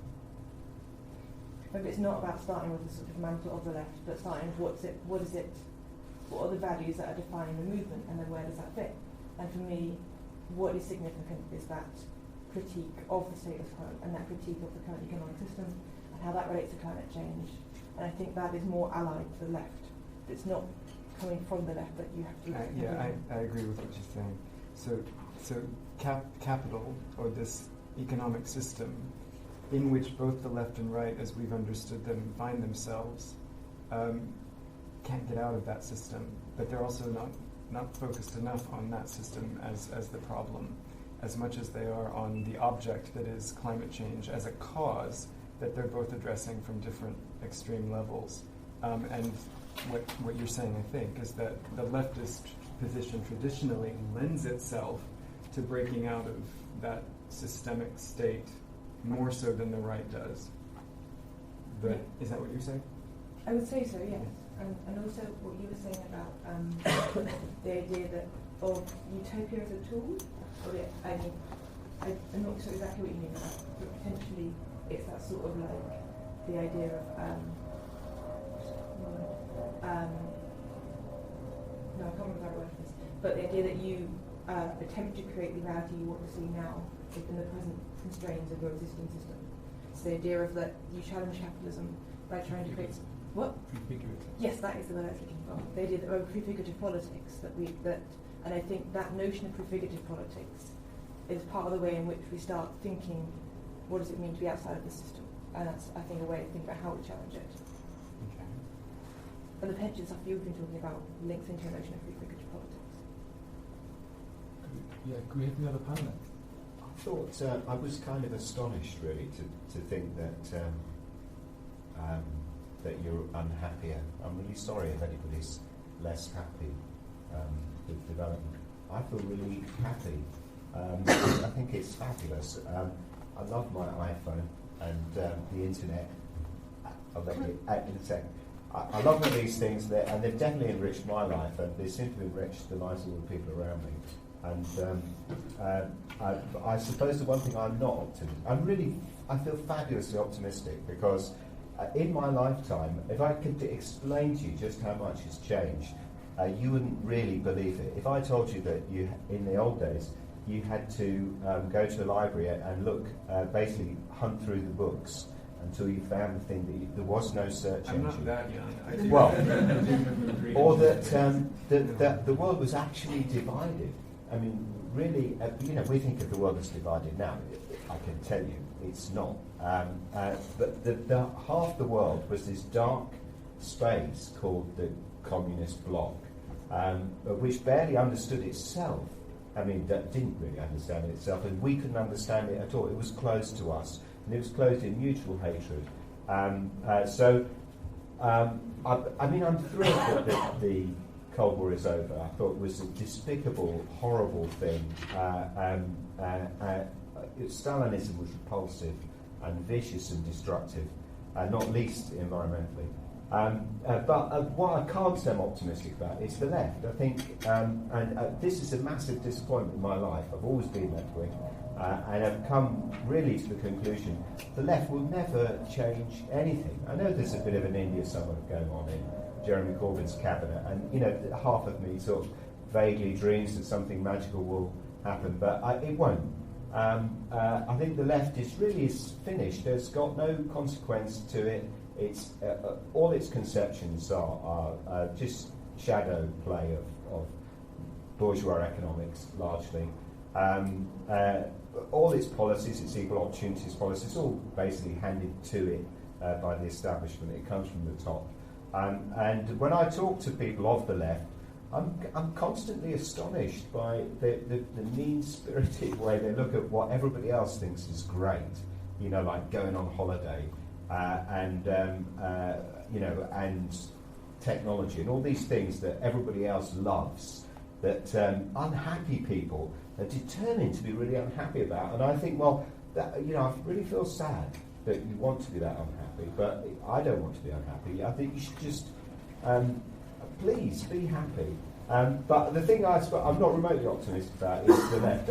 about starting with the sort of mantle of the left, but starting with what are the values that are defining the movement, and then where does that fit? And for me, what is significant is that critique of the status quo and that critique of the current economic system and how that relates to climate change And I think that is more allied to the left. It's not coming from the left that you have to... I agree with what you're saying. So capital, or this economic system, in which both the left and right, as we've understood them, find themselves, can't get out of that system. But they're also not focused enough on that system as the problem, as much as they are on the object that is climate change as a cause that they're both addressing from different extreme levels. And what you're saying, I think, is that the leftist position traditionally lends itself to breaking out of that systemic state more so than the right does. But is that what you're saying? I would say so, yes. And also what you were saying about the idea that of utopia as a tool, I'm not sure exactly what you mean by that, but potentially it's that sort of like the idea of no, I can't remember that word for this, but the idea that you attempt to create the reality you want to see now within the present constraints of your existing system. So the idea of that you challenge capitalism by trying to create what? Prefigurative. Yes, that is the word I was looking for. The idea that prefigurative politics and I think that notion of prefigurative politics is part of the way in which we start thinking, what does it mean to be outside of the system? And that's, I think, a way to think about how we challenge it. Okay. And the pension stuff you've been talking about links into a notion of prefigurative politics. Could we have the other panelists? I thought I was kind of astonished, really, to think that that you're unhappier. I'm really sorry if anybody's less happy with development. I feel really happy. I think it's fabulous. I love my iPhone and the internet. I'll let you in a second. I love all these things, and they've definitely enriched my life, and they seem to enrich the lives of all the people around me. And I suppose the one thing I'm not optimistic. I feel fabulously optimistic because in my lifetime, if I could explain to you just how much has changed, you wouldn't really believe it. If I told you that in the old days, you had to go to a library and look, basically hunt through the books until you found the thing that there was no search engine. I'm not that young. Well, or that the world was actually divided. I mean, really, we think of the world as divided now. I can tell you, it's not. But the half the world was this dark space called the communist bloc, which barely understood itself. I mean, that didn't really understand itself, and we couldn't understand it at all. It was closed to us, and it was closed in mutual hatred. I'm thrilled that the Cold War is over. I thought it was a despicable, horrible thing. Stalinism was repulsive and vicious and destructive, not least environmentally. But what I can't say I'm optimistic about is the left. I think, this is a massive disappointment in my life. I've always been left-wing, and I've come really to the conclusion the left will never change anything. I know there's a bit of an India summer going on in Jeremy Corbyn's cabinet, and half of me sort of vaguely dreams that something magical will happen, but it won't. I think the left is finished. There's got no consequence to it. It's all its conceptions are just shadow play of bourgeois economics, largely. All its policies, its equal opportunities policies, all basically handed to it by the establishment. It comes from the top. And when I talk to people of the left, I'm constantly astonished by the mean-spirited way they look at what everybody else thinks is great. Like going on holiday. And technology and all these things that everybody else loves, that unhappy people are determined to be really unhappy about. And I think, I really feel sad that you want to be that unhappy, but I don't want to be unhappy. I think you should just, please be happy. But the thing I'm not remotely optimistic about is the left.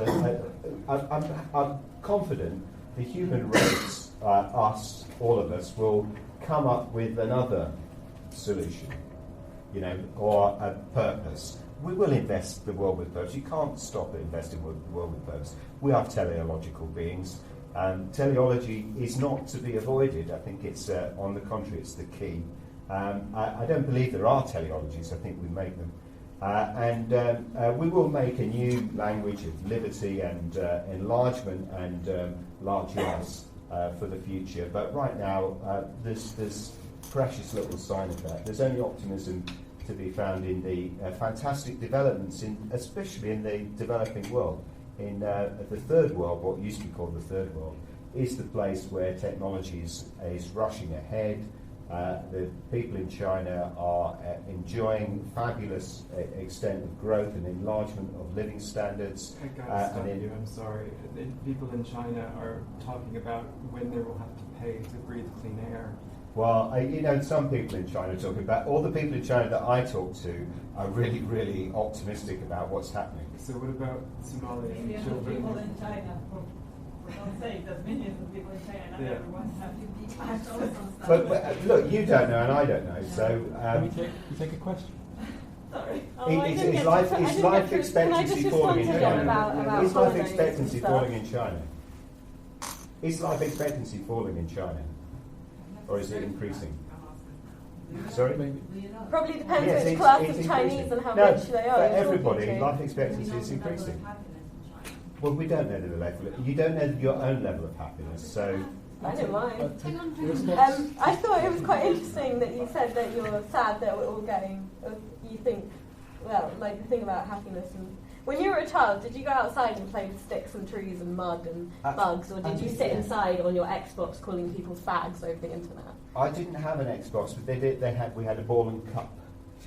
I'm confident the human race, us, all of us, will come up with another solution, or a purpose. We will invest the world with purpose. You can't stop investing the world with purpose. We are teleological beings. Teleology is not to be avoided. I think it's, on the contrary, it's the key. I don't believe there are teleologies. I think we make them. And we will make a new language of liberty and enlargement and largeness for the future. But right now, there's precious little sign of that. There's only optimism to be found in the fantastic developments, especially in the developing world. In the third world, what used to be called the third world, is the place where technology is rushing ahead. The people in China are enjoying fabulous extent of growth and enlargement of living standards. I gotta stop you, I'm sorry. People in China are talking about when they will have to pay to breathe clean air. Well, some people in China are talking about, all the people in China that I talk to are really, really optimistic about what's happening. So what about Somalian Millions of children? people in China. We don't say there's millions of people in China, not everyone's happy. But look, you don't know and I don't know, so... Can we take a question? Sorry. Is life expectancy falling in China? Is life expectancy falling in China? Is life expectancy falling in China? Or is it increasing? Sorry? Probably depends which class of Chinese and how rich they are. For everybody, life expectancy is increasing. Well, we don't know the level. You don't know your own level of happiness, so... I don't mind. I thought it was quite interesting that you said that you're sad that we're all getting... You think, well, like the thing about happiness and... When you were a child, did you go outside and play with sticks and trees and mud and bugs, or did you sit inside on your Xbox calling people fags over the internet? I didn't have an Xbox, but they did. We had a ball and cup.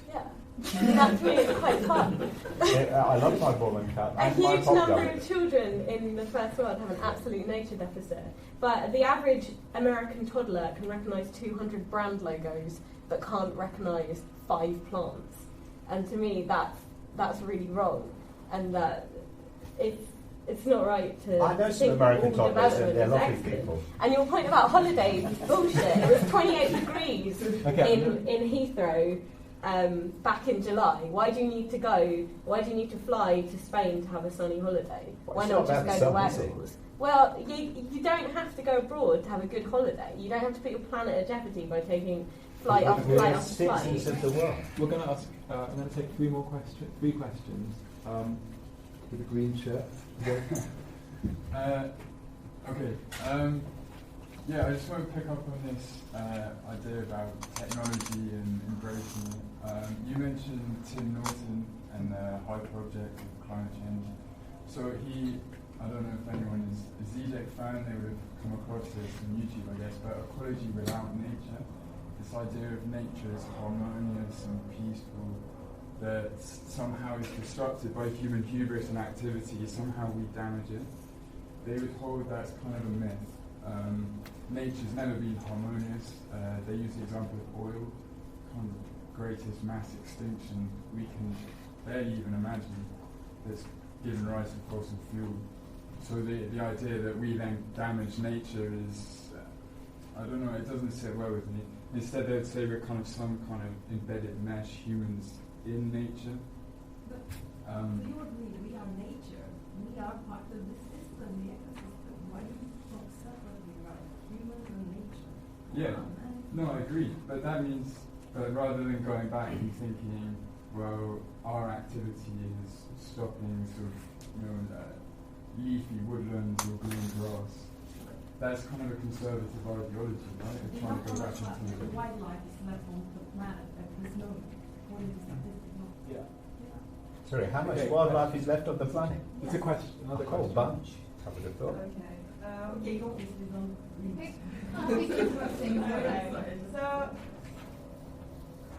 Yeah, that to me is quite fun. I love my ball and cup. A huge number of children in the first world have an absolute nature deficit, but the average American toddler can recognise 200 brand logos, but can't recognise 5 plants. And to me, that's really wrong. And that it's not right to I know some American toddlers and they're lovely people. And your point about holidays is bullshit. It was 28 degrees in Heathrow back in July. Why do you need to go? Why do you need to fly to Spain to have a sunny holiday? Why not just go to Wales? Well, you don't have to go abroad to have a good holiday. You don't have to put your planet at jeopardy by taking flight after flight after flight. Citizens of the world. We're going to ask. I'm going to take 3 questions. With a green shirt. I just want to pick up on this idea about technology and embracing it. You mentioned Tim Norton and the High Project of climate change. So I don't know if anyone is a Zizek fan, they would have come across this on YouTube, I guess, but ecology without nature. This idea of nature as harmonious and peaceful, that somehow is disrupted by human hubris and activity, somehow we damage it. They would hold that's kind of a myth. Nature's never been harmonious. They use the example of oil, kind of greatest mass extinction we can barely even imagine, that's given rise to fossil fuel. So the idea that we then damage nature is, I don't know, it doesn't sit well with me. Instead they would say we're kind of some kind of embedded mesh, humans in nature. But you agree that we are nature. We are part of the system, the ecosystem. Why do we talk separately about humans and nature? Yeah, no, I agree. But that means, rather than going back and thinking, well, our activity is stopping sort of, leafy woodlands or green grass. That's kind of a conservative ideology, right? Of trying to go back into the wildlife is left on the planet at this moment. Sorry, how much wildlife is left on the planet? It's a question. Another question. A whole bunch. I would have thought. Okay, you obviously don't read. So,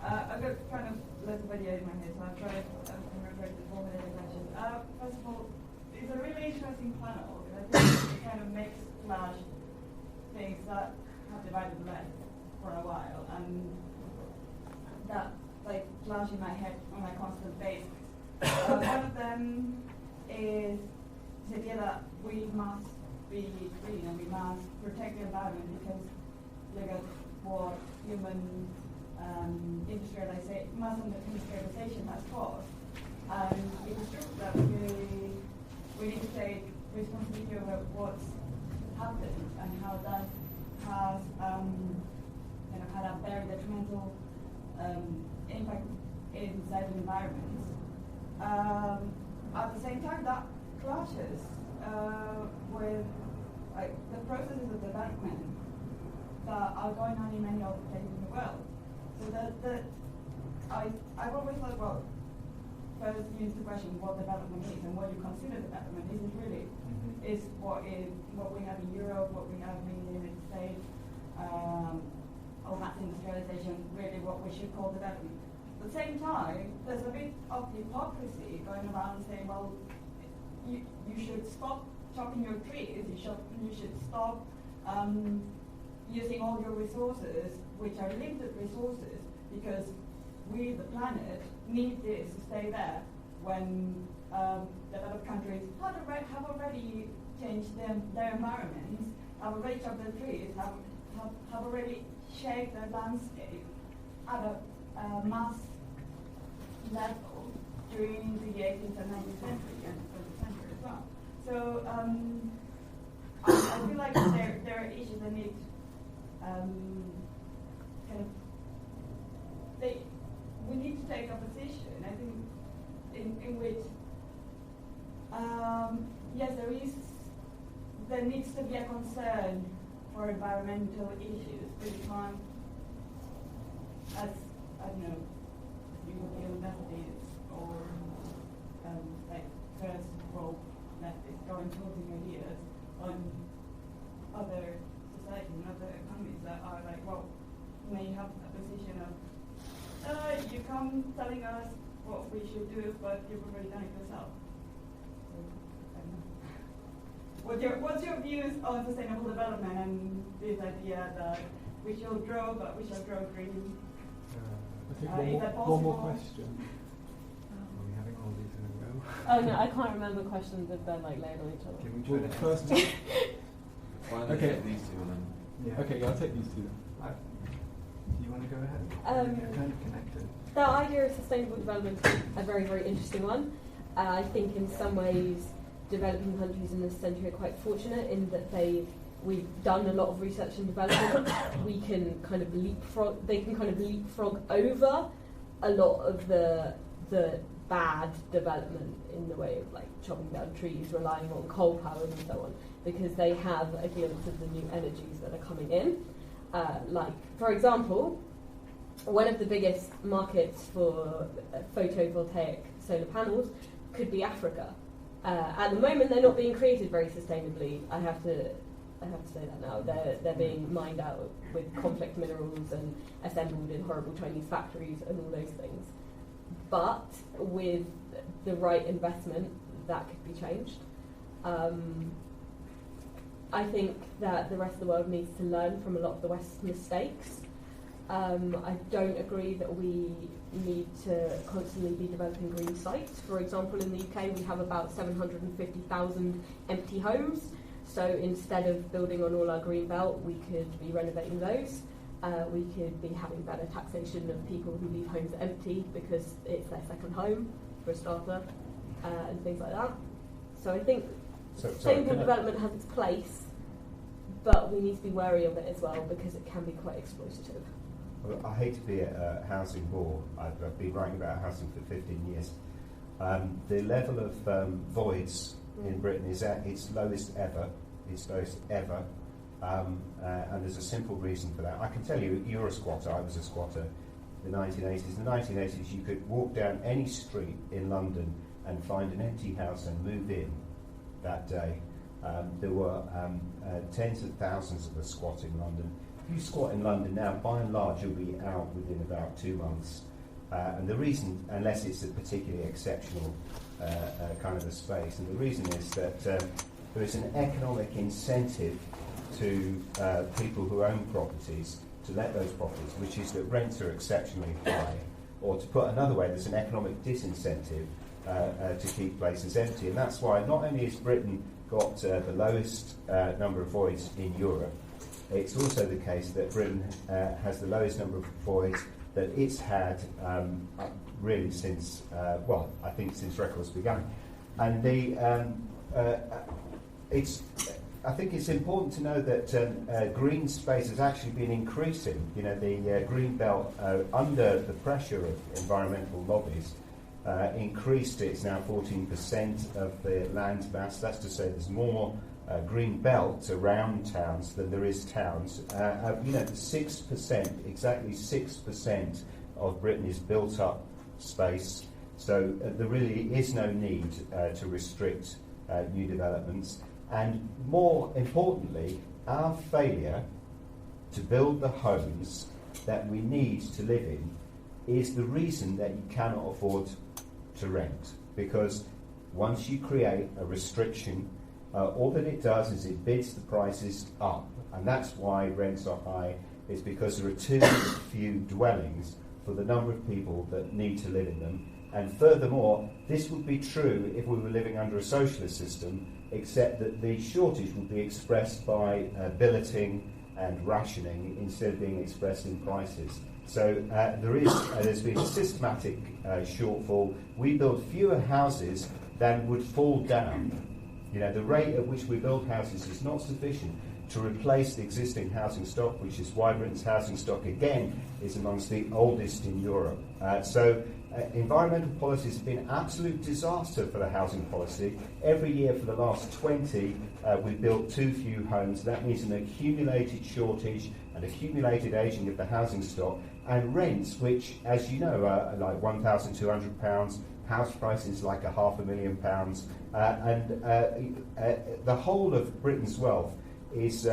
I've got kind of less of idea in my head, so I'll try to remember the formulate the question. First of all, it's a really interesting panel, because I think it kind of makes flash things that have divided the left for a while, and that like flash in my head on a constant basis. One of them is the idea that we must be green and we must protect the environment, because look at what human mass industrialization has caused. And it's true that we need to take responsibility over what's happened and how that has had a very detrimental impact in certain environments. At the same time, that clashes with the processes of development that are going on in many other places in the world. So I've always thought, well, first you need to question what development is and what you consider development. This is really is what we have in Europe, what we have in the United States, mass industrialization, really what we should call development. At the same time, there's a bit of hypocrisy going around saying, well, you should stop chopping your trees, you should stop using all your resources, which are limited resources, because we, the planet, need this to stay there when developed countries have already changed their environments, have already chopped their trees, have already shaped their landscape at a mass level during the 18th and 19th century and 20th century as well. So I feel like there are issues that need we need to take a position, I think, in which yes, there needs to be a concern for environmental issues, but you can't, as I don't know, European leftists or first world leftists going putting ideas on other societies and other economies that are like, well, may have a position of you come telling us what we should do, but you've already done it yourself. So, I don't know. What's your views on sustainable development and this idea that we shall grow, but we shall grow green? I think one more question. Are we having all these in a row? Oh no, I can't remember questions if they're like laid on each other. Can we try the first? Why don't you take these two and then? Yeah. Okay, I'll take these two then. Do you want to go ahead? They're kind of connected. The idea of sustainable development is a very, very interesting one. I think in some ways developing countries in this century are quite fortunate in that we've done a lot of research and development. We can kind of they can kind of leapfrog over a lot of the bad development in the way of like chopping down trees, relying on coal power and so on, because they have a glimpse of the new energies that are coming in. Like, for example, one of the biggest markets for photovoltaic solar panels could be Africa. At the moment, they're not being created very sustainably. I have to say that now. They're being mined out with complex minerals and assembled in horrible Chinese factories and all those things. But with the right investment, that could be changed. I think that the rest of the world needs to learn from a lot of the West's mistakes. I don't agree that we need to constantly be developing green sites. For example, in the UK, we have about 750,000 empty homes. So instead of building on all our green belt, we could be renovating those. We could be having better taxation of people who leave homes empty because it's their second home, for a starter, and things like that. So I think sustainable development has its place, but we need to be wary of it as well because it can be quite exploitative. Well, I hate to be a housing bore. I've been writing about housing for 15 years. The level of voids in Britain is at its lowest ever. And there's a simple reason for that. I can tell you, you're a squatter. I was a squatter in the 1980s. In the 1980s, you could walk down any street in London and find an empty house and move in that day. There were tens of thousands of us squat in London. If you squat in London now, by and large, you'll be out within about 2 months. And the reason, unless it's a particularly exceptional kind of a space, and the reason is that there is an economic incentive to people who own properties to let those properties, which is that rents are exceptionally high. Or to put another way, there's an economic disincentive to keep places empty. And that's why not only has Britain got the lowest number of voids in Europe, it's also the case that Britain has the lowest number of voids that it's had really since, I think since records began. And it's I think it's important to know that green space has actually been increasing. You know, the green belt, under the pressure of environmental lobbies, increased. It's now 14% of the land mass. That's to say there's more green belt around towns than there is towns. 6%, exactly 6% of Britain is built up space. So there really is no need to restrict new developments. And more importantly, our failure to build the homes that we need to live in is the reason that you cannot afford to rent. Because once you create a restriction, all that it does is it bids the prices up. And that's why rents are high, is because there are too few dwellings for the number of people that need to live in them. And furthermore, this would be true if we were living under a socialist system, except that the shortage would be expressed by billeting and rationing instead of being expressed in prices. So there's been a systematic shortfall. We build fewer houses than would fall down. You know, the rate at which we build houses is not sufficient to replace the existing housing stock, which is why Britain's housing stock, again, is amongst the oldest in Europe. Environmental policies have been an absolute disaster for the housing policy. Every year for the last 20, we've built too few homes. That means an accumulated shortage, an accumulated ageing of the housing stock, and rents, which, as you know, are like £1,200, house prices like £500,000, and the whole of Britain's wealth is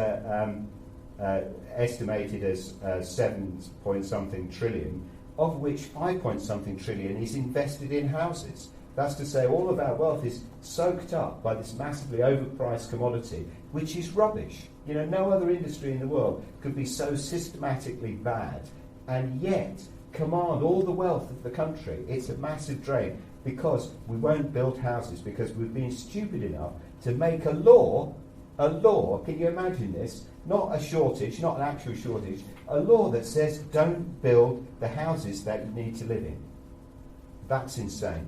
estimated as 7-point-something trillion, of which 5-point-something trillion is invested in houses. That's to say, all of our wealth is soaked up by this massively overpriced commodity, which is rubbish. You know, no other industry in the world could be so systematically bad and yet command all the wealth of the country. It's a massive drain because we won't build houses, because we've been stupid enough to make a law, can you imagine this? Not a shortage, not an actual shortage, a law that says don't build the houses that you need to live in. That's insane.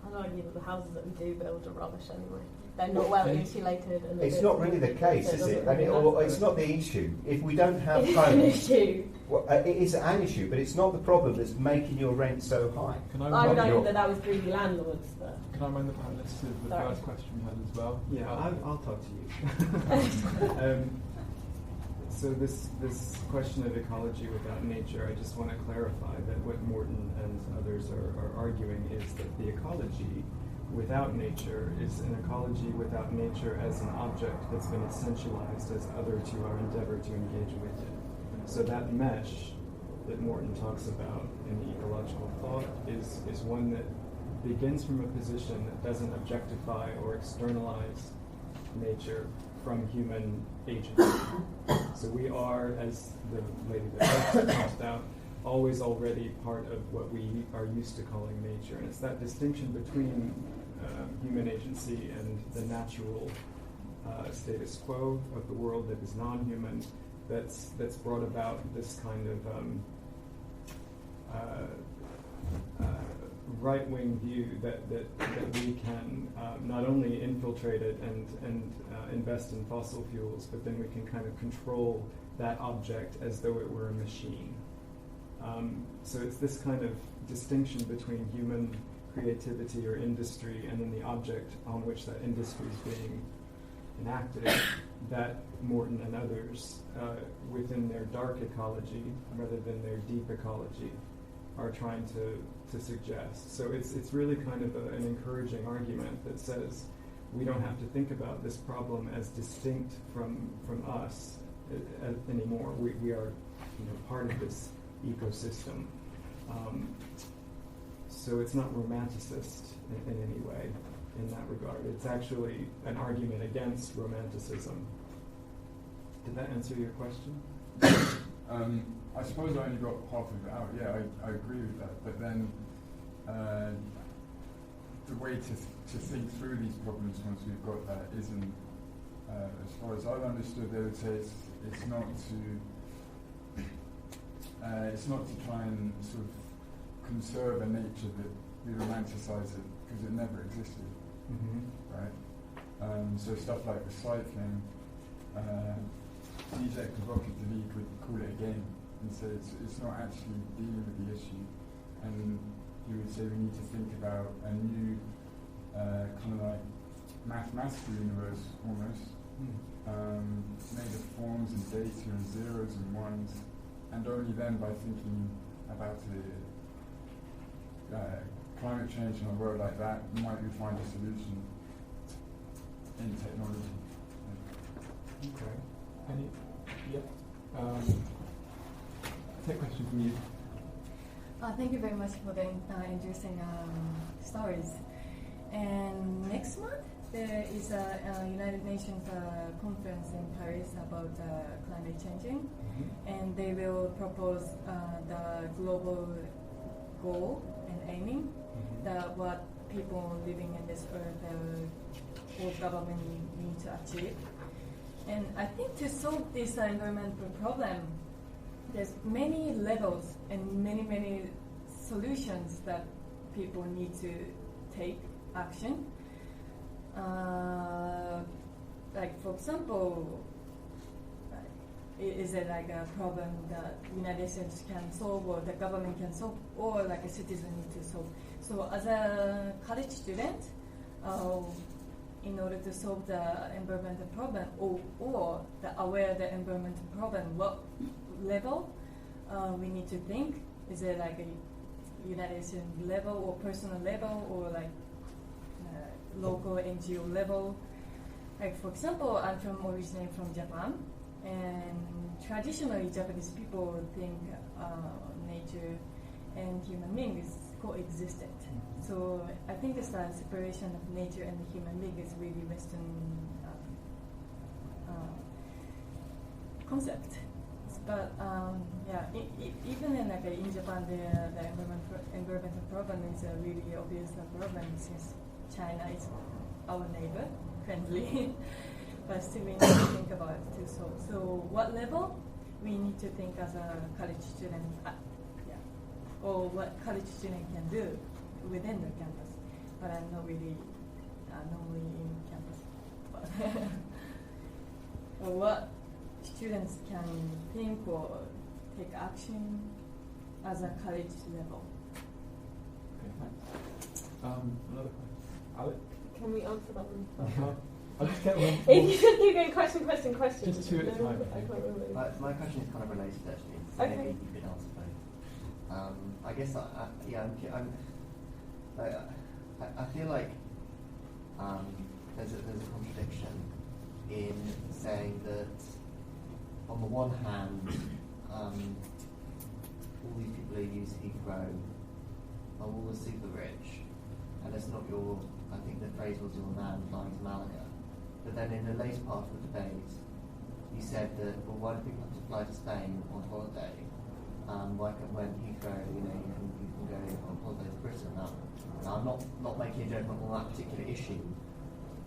I'd argue that the houses that we do build are rubbish anyway. They're not well insulated. And it's not really the case, is it? It's not the issue. If we don't have it's homes... an issue. Well, it is an issue, but it's not the problem that's making your rent so high. I would argue that was greedy landlords. Can I remind the panelists of the first question we had as well? Yeah, I'll talk to you. So this question of ecology without nature, I just want to clarify that what Morton and others are arguing is that the ecology without nature is an ecology without nature as an object that's been essentialized as other to our endeavor to engage with it. So that mesh that Morton talks about in the ecological thought is one that begins from a position that doesn't objectify or externalize nature from human agency. So we are, as the lady that talked about, always already part of what we are used to calling nature. And it's that distinction between human agency and the natural status quo of the world that is non-human that's brought about this kind of right-wing view that we can not only infiltrate it and invest in fossil fuels, but then we can kind of control that object as though it were a machine. So it's this kind of distinction between human creativity or industry and then the object on which that industry is being enacted that Morton and others, within their dark ecology rather than their deep ecology, are trying to suggest. So it's really kind of an encouraging argument that says we don't have to think about this problem as distinct from us anymore. We are part of this ecosystem. So it's not romanticist in any way in that regard. It's actually an argument against romanticism. Did that answer your question? I suppose I only got half of it out. Yeah, I agree with that. But then the way to think through these problems once we've got that isn't, as far as I've understood, they would say it's not to try and sort of conserve a nature that we romanticize it because it never existed, right? So stuff like recycling, DJ provocatively could call it a game and say it's not actually dealing with the issue. And you would say we need to think about a new kind of like mathematical universe almost, made of forms and data and zeros and ones, and only then by thinking about climate change in a world like that might we find a solution in technology. Okay. Any? Yeah. Take a question from you. Thank you very much for the interesting stories. And next month there is a United Nations conference in Paris about climate changing, and they will propose the global goal and aiming that what people living in this earth or government need to achieve. And I think to solve this environmental problem, there's many levels and many solutions that people need to take action. Like for example, is it like a problem that United States can solve or the government can solve or like a citizen need to solve? So as a college student, in order to solve the environmental problem or the aware the environmental problem, what level we need to think? Is it like a United States level or personal level or like local NGO level? Like for example, I'm originally from Japan, and traditionally Japanese people think nature and human beings coexisted. So I think this separation of nature and the human being is really Western concept. But even in Japan, the environmental problem is a really obvious problem since China is our neighbor, friendly. But still we need to think about it too. So what level we need to think as a college student, or what college student can do within the campus. But I'm not really normally in campus. Or what students can think or take action as a college level. Okay, thanks. Another question. Alec? Can we answer that one? I'll just get one. If you could keep going question. Just two at a time. I can't remember. My question is kind of related actually, so Okay. maybe you could answer both. I guess I feel like there's a contradiction in saying that on the one hand, all these people who use Heathrow are all super rich, and it's not your, I think the phrase was your man flying to Malaga. But then in the later part of the debate, you said that, well, why do people have to fly to Spain on holiday? Why can, when Heathrow, you can go on holiday to Britain. Now I'm not making a judgment on that particular issue.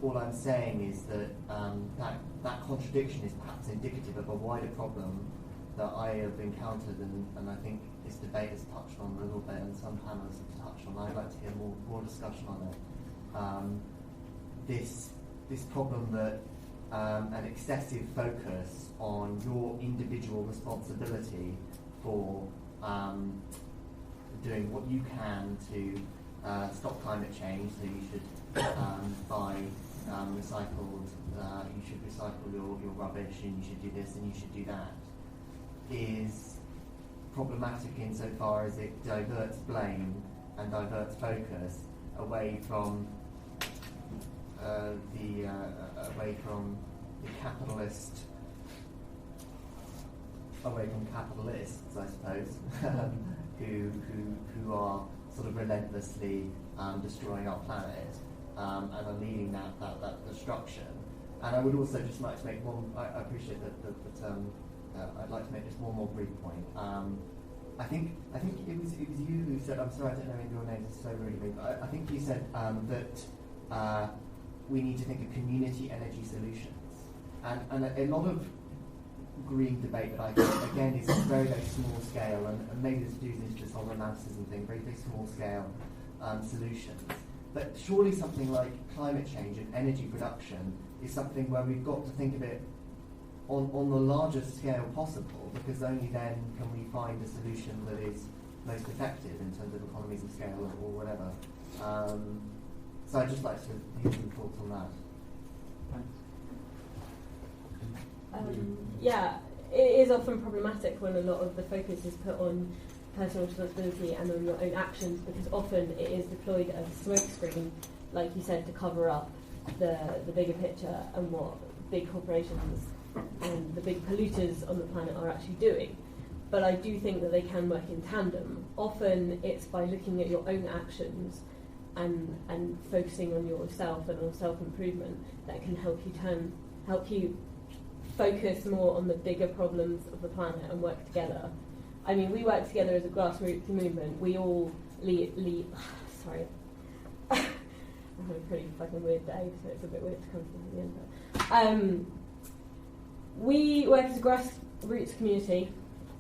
All I'm saying is that that contradiction is perhaps indicative of a wider problem that I have encountered, and I think this debate has touched on a little bit, and some panelists have touched on. I'd like to hear more discussion on it. This problem that an excessive focus on your individual responsibility for doing what you can to stop climate change. So you should buy recycled. You should recycle your rubbish, and you should do this, and you should do that. Is problematic insofar as it diverts blame and diverts focus away from capitalists, I suppose, who are sort of relentlessly destroying our planet and are leading that destruction. And I would also just like to make one. I appreciate that I'd like to make just one more brief point. I think it was you who said. I'm sorry, I don't know your name. It's so really big. I think you said that we need to think of community energy solutions, and a lot of green debate that I think again is very small scale, and maybe this due to this whole romanticism thing, very small scale solutions. that surely something like climate change and energy production is something where we've got to think of it on the largest scale possible, because only then can we find a solution that is most effective in terms of economies of scale or whatever. So I'd just like to hear some thoughts on that. Yeah, it is often problematic when a lot of the focus is put on personal responsibility and on your own actions, because often it is deployed as a smokescreen, like you said, to cover up the bigger picture and what big corporations and the big polluters on the planet are actually doing. But I do think that they can work in tandem. Often it's by looking at your own actions and focusing on yourself and on self-improvement that can help you focus more on the bigger problems of the planet and work together. I mean, we work together as a grassroots movement. We all sorry. I'm having a pretty fucking weird day, so it's a bit weird to come to the end. But, we work as a grassroots community,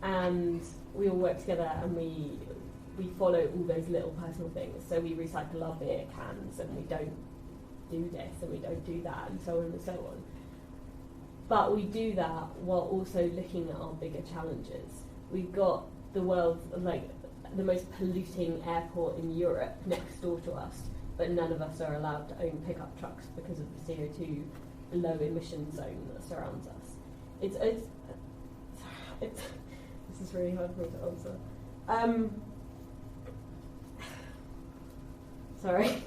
and we all work together, and we follow all those little personal things. So we recycle our beer cans, and we don't do this, and we don't do that, and so on and so on. But we do that while also looking at our bigger challenges. We've got the world's, the most polluting airport in Europe next door to us, but none of us are allowed to own pickup trucks because of the CO2 low emission zone that surrounds us. It's this is really hard for me to answer. Sorry.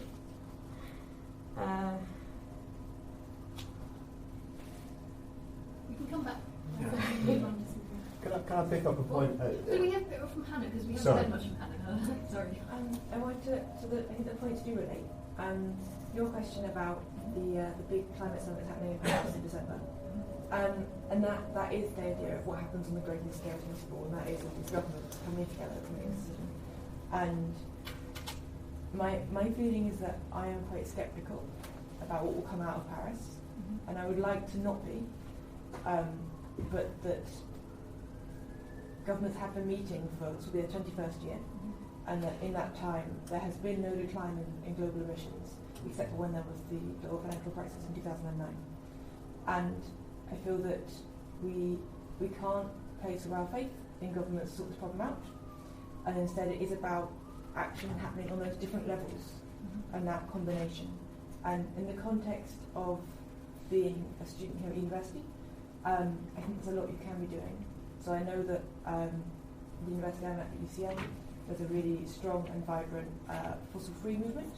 We can come back. Yeah. Can I pick up a point? Could we have a bit from Hannah, because we haven't Sorry. heard much from Hannah. Sorry. I wanted to, I think the points do relate. Your question about the big climate summit happening in Paris in December. And that is the idea of what happens on the greatest scale possible, and that is all these governments coming together to make a decision. And my feeling is that I am quite sceptical about what will come out of Paris, and I would like to not be, but that governments have been meeting for this will be their 21st year, and that in that time there has been no decline in global emissions, except for when there was the global financial crisis in 2009. And I feel that we can't place our faith in governments to sort this problem out, and instead it is about action happening on those different levels and that combination. And in the context of being a student here at university, I think there's a lot you can be doing. So I know that the university I'm at UCL, there's a really strong and vibrant fossil-free movement,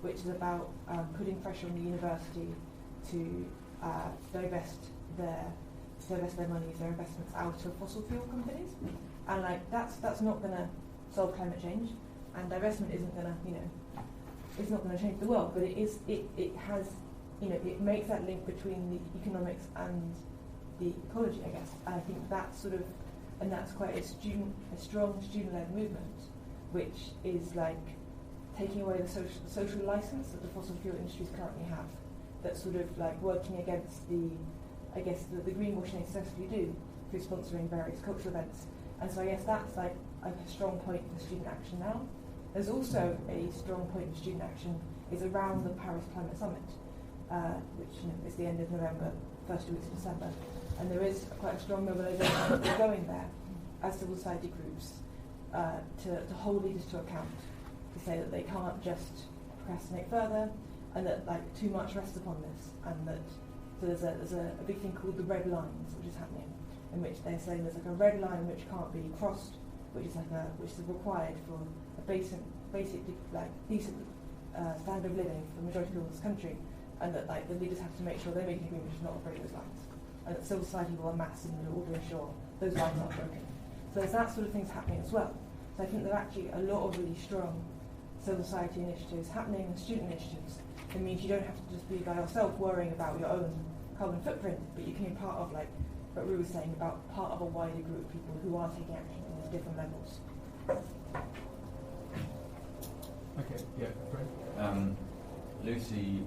which is about putting pressure on the university to divest their monies, their investments out of fossil fuel companies, and that's not going to solve climate change, and divestment isn't going to it's not going to change the world, but it has it makes that link between the economics and the ecology, I guess. And I think that's that's quite a strong student-led movement, which is like taking away the social license that the fossil fuel industries currently have. That's sort of like working against the greenwashing they successfully do through sponsoring various cultural events. And so I guess that's like a strong point for student action now. There's also a strong point for student action is around the Paris Climate Summit, which is the end of November, first 2 weeks of December. And there is quite a strong mobilisation going there as civil society groups to hold leaders to account, to say that they can't just procrastinate further, and that too much rests upon this, and that so there's a big thing called the red lines, which is happening, in which they're saying there's a red line which can't be crossed, which is required for a basic decent standard of living for the majority of people in this country, and that the leaders have to make sure they make an agreement to not break those lines, and that civil society will amass in order to ensure those lines aren't broken. So there's that sort of things happening as well. So I think there are actually a lot of really strong civil society initiatives happening, and student initiatives. It means you don't have to just be by yourself worrying about your own carbon footprint, but you can be part of, what Rue was saying, about part of a wider group of people who are taking action on these different levels. Okay, yeah, great. Lucy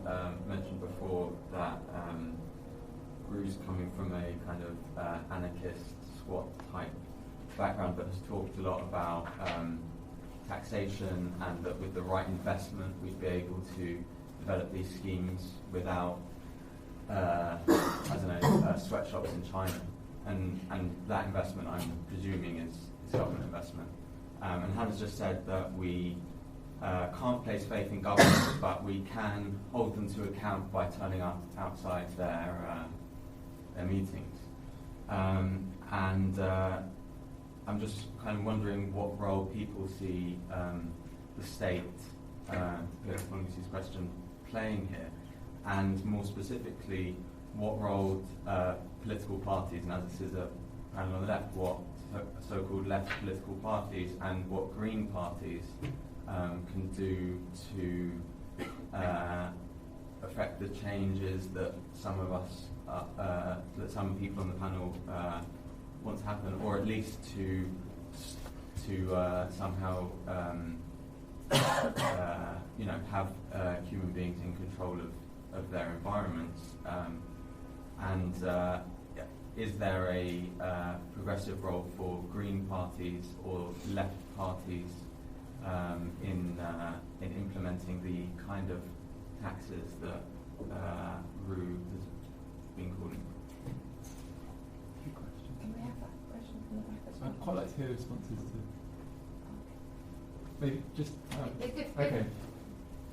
mentioned before that Rue's coming from a kind of anarchist SWAT type background, but has talked a lot about taxation, and that with the right investment we'd be able to develop these schemes without, sweatshops in China. And that investment, I'm presuming, is government investment. And Hannah's just said that we can't place faith in government, but we can hold them to account by turning up outside their meetings. I'm just kind of wondering what role people see the state, political economy's question, playing here, and more specifically, what role political parties, and as this is a panel on the left, what so-called left political parties and what green parties can do to affect the changes that some of us, that some people on the panel want to happen, or at least to somehow have human beings in control of their environments. Is there a progressive role for green parties or left parties in implementing the kind of taxes that Rue has been calling? Can we have that question from the back as well? I'd quite like to hear responses to. Maybe just. Okay.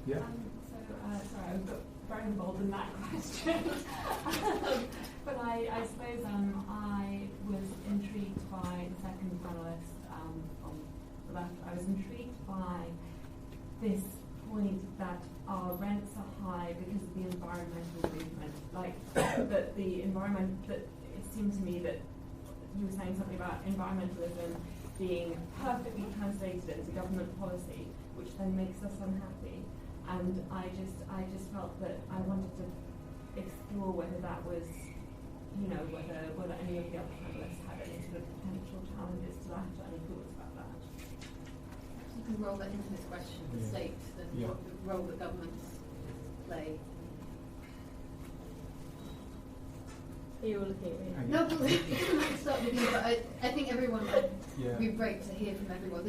Yeah. Sorry, I got very involved in that question. But I suppose I was intrigued by the second panelist on the left. I was intrigued by this point that our rents are high because of the environmental movement. Like that the environment, that it seemed to me that you were saying something about environmentalism being perfectly translated into government policy, which then makes us unhappy. And I just felt that I wanted to explore whether that was, whether any of the other panelists had any sort of potential challenges to that, or any thoughts about that. You can roll that into this question, the state, what the role that governments play. You were looking at me. No, well, it doesn't have to start with you, but I think everyone would be great to hear from everyone.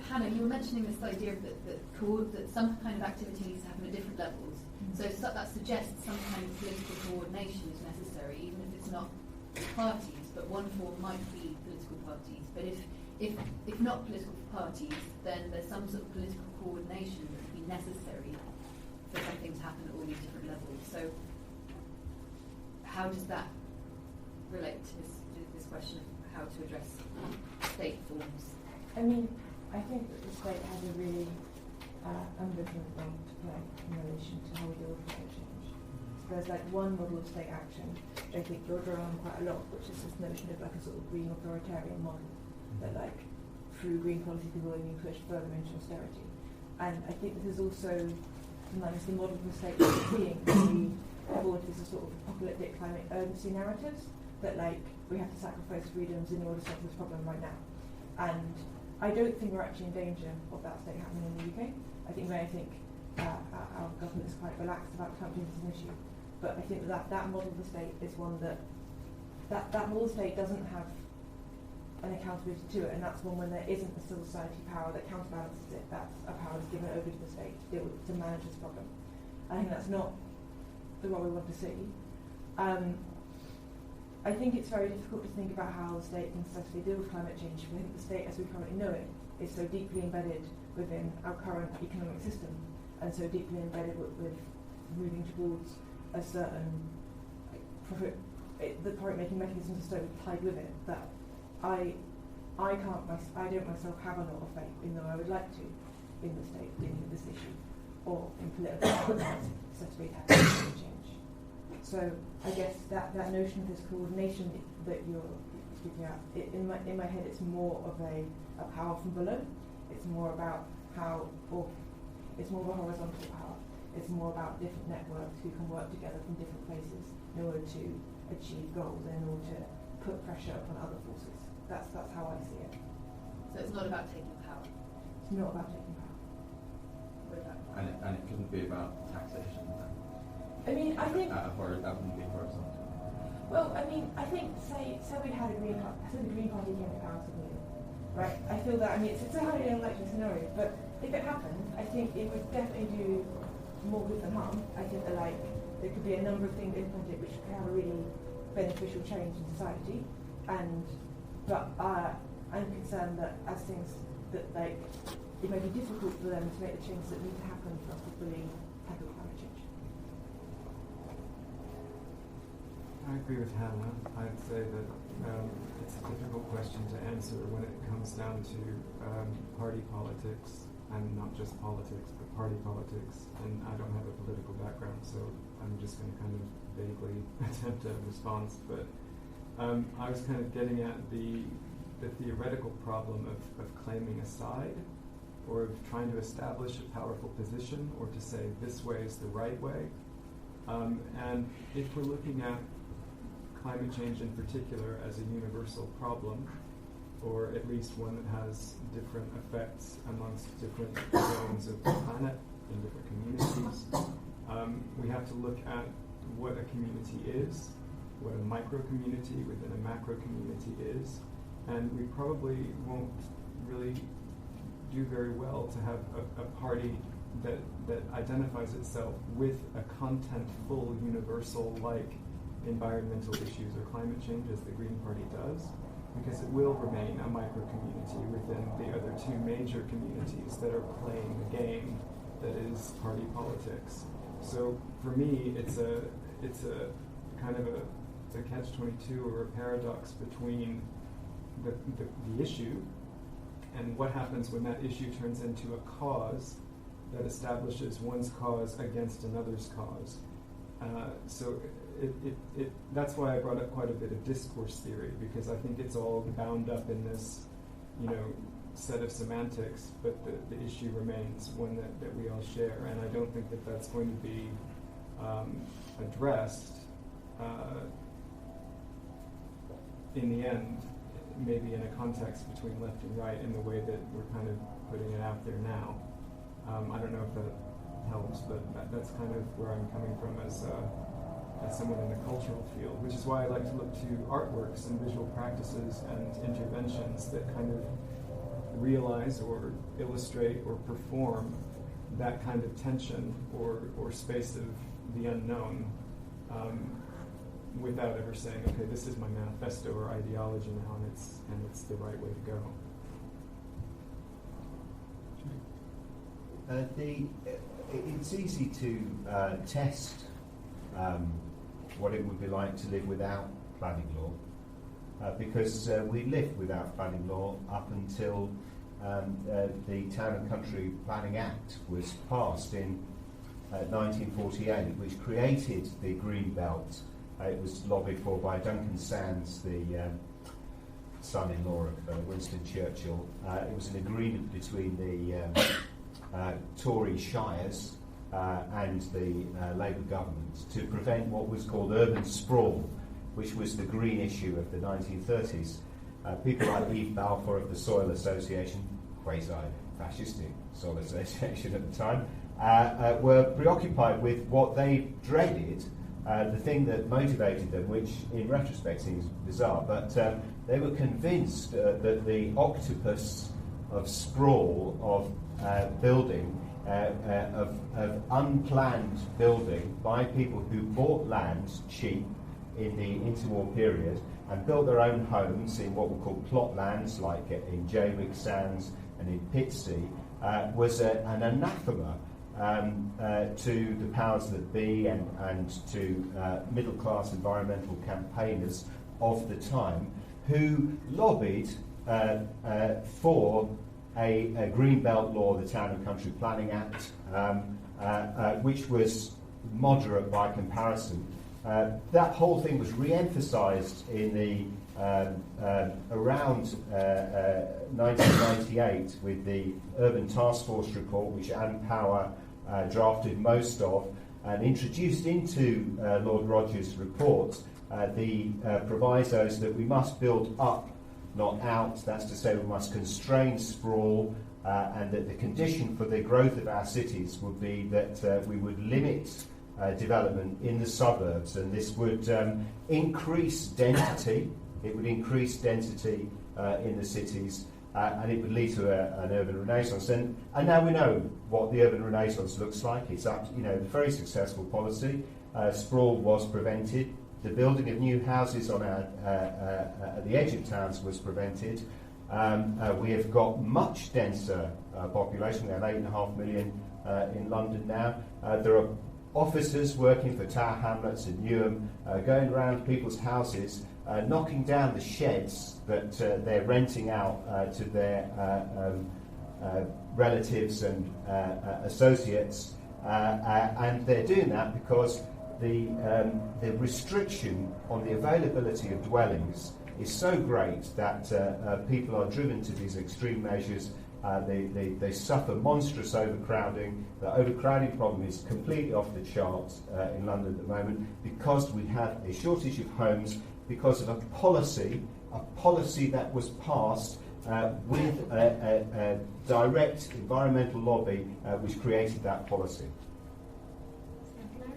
Hannah, you were mentioning this idea that some kind of activity needs to happen at different levels. So that suggests some kind of political coordination is necessary, even if it's not parties, but one form might be political parties. But if not political parties, then there's some sort of political coordination that would be necessary for something to happen at all these different levels. So how does that relate to this question of how to address state forms? I mean, I think that the state has a really ambivalent role to play in relation to how we deal with climate change. So there's like one model of state action, which I think you're drawing on quite a lot, which is this notion of like a sort of green authoritarian model, that like through green policy people are being pushed further into austerity. And I think this is also sometimes the model of the state that we're seeing when we forward this sort of apocalyptic climate urgency narratives, that like we have to sacrifice freedoms in order to solve this problem right now. And I don't think we're actually in danger of that state happening in the UK. I think our government is quite relaxed about climate change as an issue. But I think that model of the state is one that model of the state doesn't have an accountability to it, and that's one when there isn't a civil society power that counterbalances it. That's a power that's given over to the state to manage this problem. I think that's not the role we want to see. I think it's very difficult to think about how the state can successfully deal with climate change. I think the state, as we currently know it, is so deeply embedded within our current economic system, and so deeply embedded with moving towards a certain the profit-making mechanisms are so tied with it that I don't myself have a lot of faith, even though I would like to, in the state dealing with this issue, or in political parties successfully tackling climate change. So I guess that notion of this coordination that you're speaking about, in my head, it's more of a power from below. It's more about it's more of a horizontal power. It's more about different networks who can work together from different places in order to achieve goals and in order to put pressure upon other forces. That's how I see it. So it's not about taking power. It's not about taking power. And it couldn't be about taxation then? I mean, I think that wouldn't be horizontal. Well, I mean, I think say we had a Green Party, say the Green Party came to power suddenly, right? I feel that, I mean, it's a highly unlikely scenario, but if it happened, I think it would definitely do more good than harm. I think that, like, there could be a number of things implemented which could have a really beneficial change in society, but I'm concerned that as things that, like, it may be difficult for them to make the changes that need to happen for us to fully tackle climate change. I agree with Hannah. I'd say that it's a difficult question to answer when it comes down to party politics, and not just politics, but party politics. And I don't have a political background, so I'm just going to kind of vaguely attempt a response. But I was kind of getting at the theoretical problem of claiming a side, or of trying to establish a powerful position, or to say this way is the right way. And if we're looking at climate change in particular as a universal problem, or at least one that has different effects amongst different zones of the planet in different communities, we have to look at what a community is, what a micro-community within a macro-community is, and we probably won't really do very well to have a party that identifies itself with a content-full, universal-like environmental issues or climate change as the Green Party does, because it will remain a micro-community within the other two major communities that are playing the game that is party politics. So for me, it's a kind of a catch-22 or a paradox between the issue and what happens when that issue turns into a cause that establishes one's cause against another's cause. So that's why I brought up quite a bit of discourse theory, because I think it's all bound up in this, set of semantics, but the issue remains one that we all share, and I don't think that that's going to be addressed in the end, maybe in a context between left and right in the way that we're kind of putting it out there now. I don't know if that helps, but that's kind of where I'm coming from as someone in the cultural field, which is why I like to look to artworks and visual practices and interventions that kind of realize or illustrate or perform that kind of tension or space of the unknown, without ever saying, okay, this is my manifesto or ideology now, and it's the right way to go. It's easy to test what it would be like to live without planning law, because we lived without planning law up until the Town and Country Planning Act was passed in 1948, which created the Green Belt. It was lobbied for by Duncan Sands, the son-in-law of Winston Churchill. It was an agreement between the Tory shires and the Labour government to prevent what was called urban sprawl, which was the green issue of the 1930s. People like Eve Balfour of the Soil Association, quasi-fascistic Soil Association at the time, were preoccupied with what they dreaded, the thing that motivated them, which in retrospect seems bizarre, but they were convinced that the octopus of sprawl, of building, of unplanned building by people who bought land cheap in the interwar period and built their own homes in what were called plot lands, like in Jaywick Sands and in Pitsea, was an anathema to the powers that be and to middle-class environmental campaigners of the time, who lobbied for a Green Belt law, the Town and Country Planning Act, which was moderate by comparison. That whole thing was re-emphasised in the around 1998 with the Urban Task Force report, which Ann Power drafted most of, and introduced into Lord Rogers' report the provisos that we must build up, not out. That's to say, we must constrain sprawl, and that the condition for the growth of our cities would be that we would limit development in the suburbs, and this would increase density. It would increase density in the cities, and it would lead to an urban renaissance. And now we know what the urban renaissance looks like. It's a very successful policy. Sprawl was prevented. The building of new houses on at the edge of towns was prevented. We have got much denser population. We have 8.5 million in London now. There are officers working for Tower Hamlets and Newham going around people's houses, knocking down the sheds that they're renting out to their relatives and associates, and they're doing that because the restriction on the availability of dwellings is so great that people are driven to these extreme measures. They suffer monstrous overcrowding. The overcrowding problem is completely off the charts in London at the moment because we have a shortage of homes because of a policy that was passed with a direct environmental lobby which created that policy. Can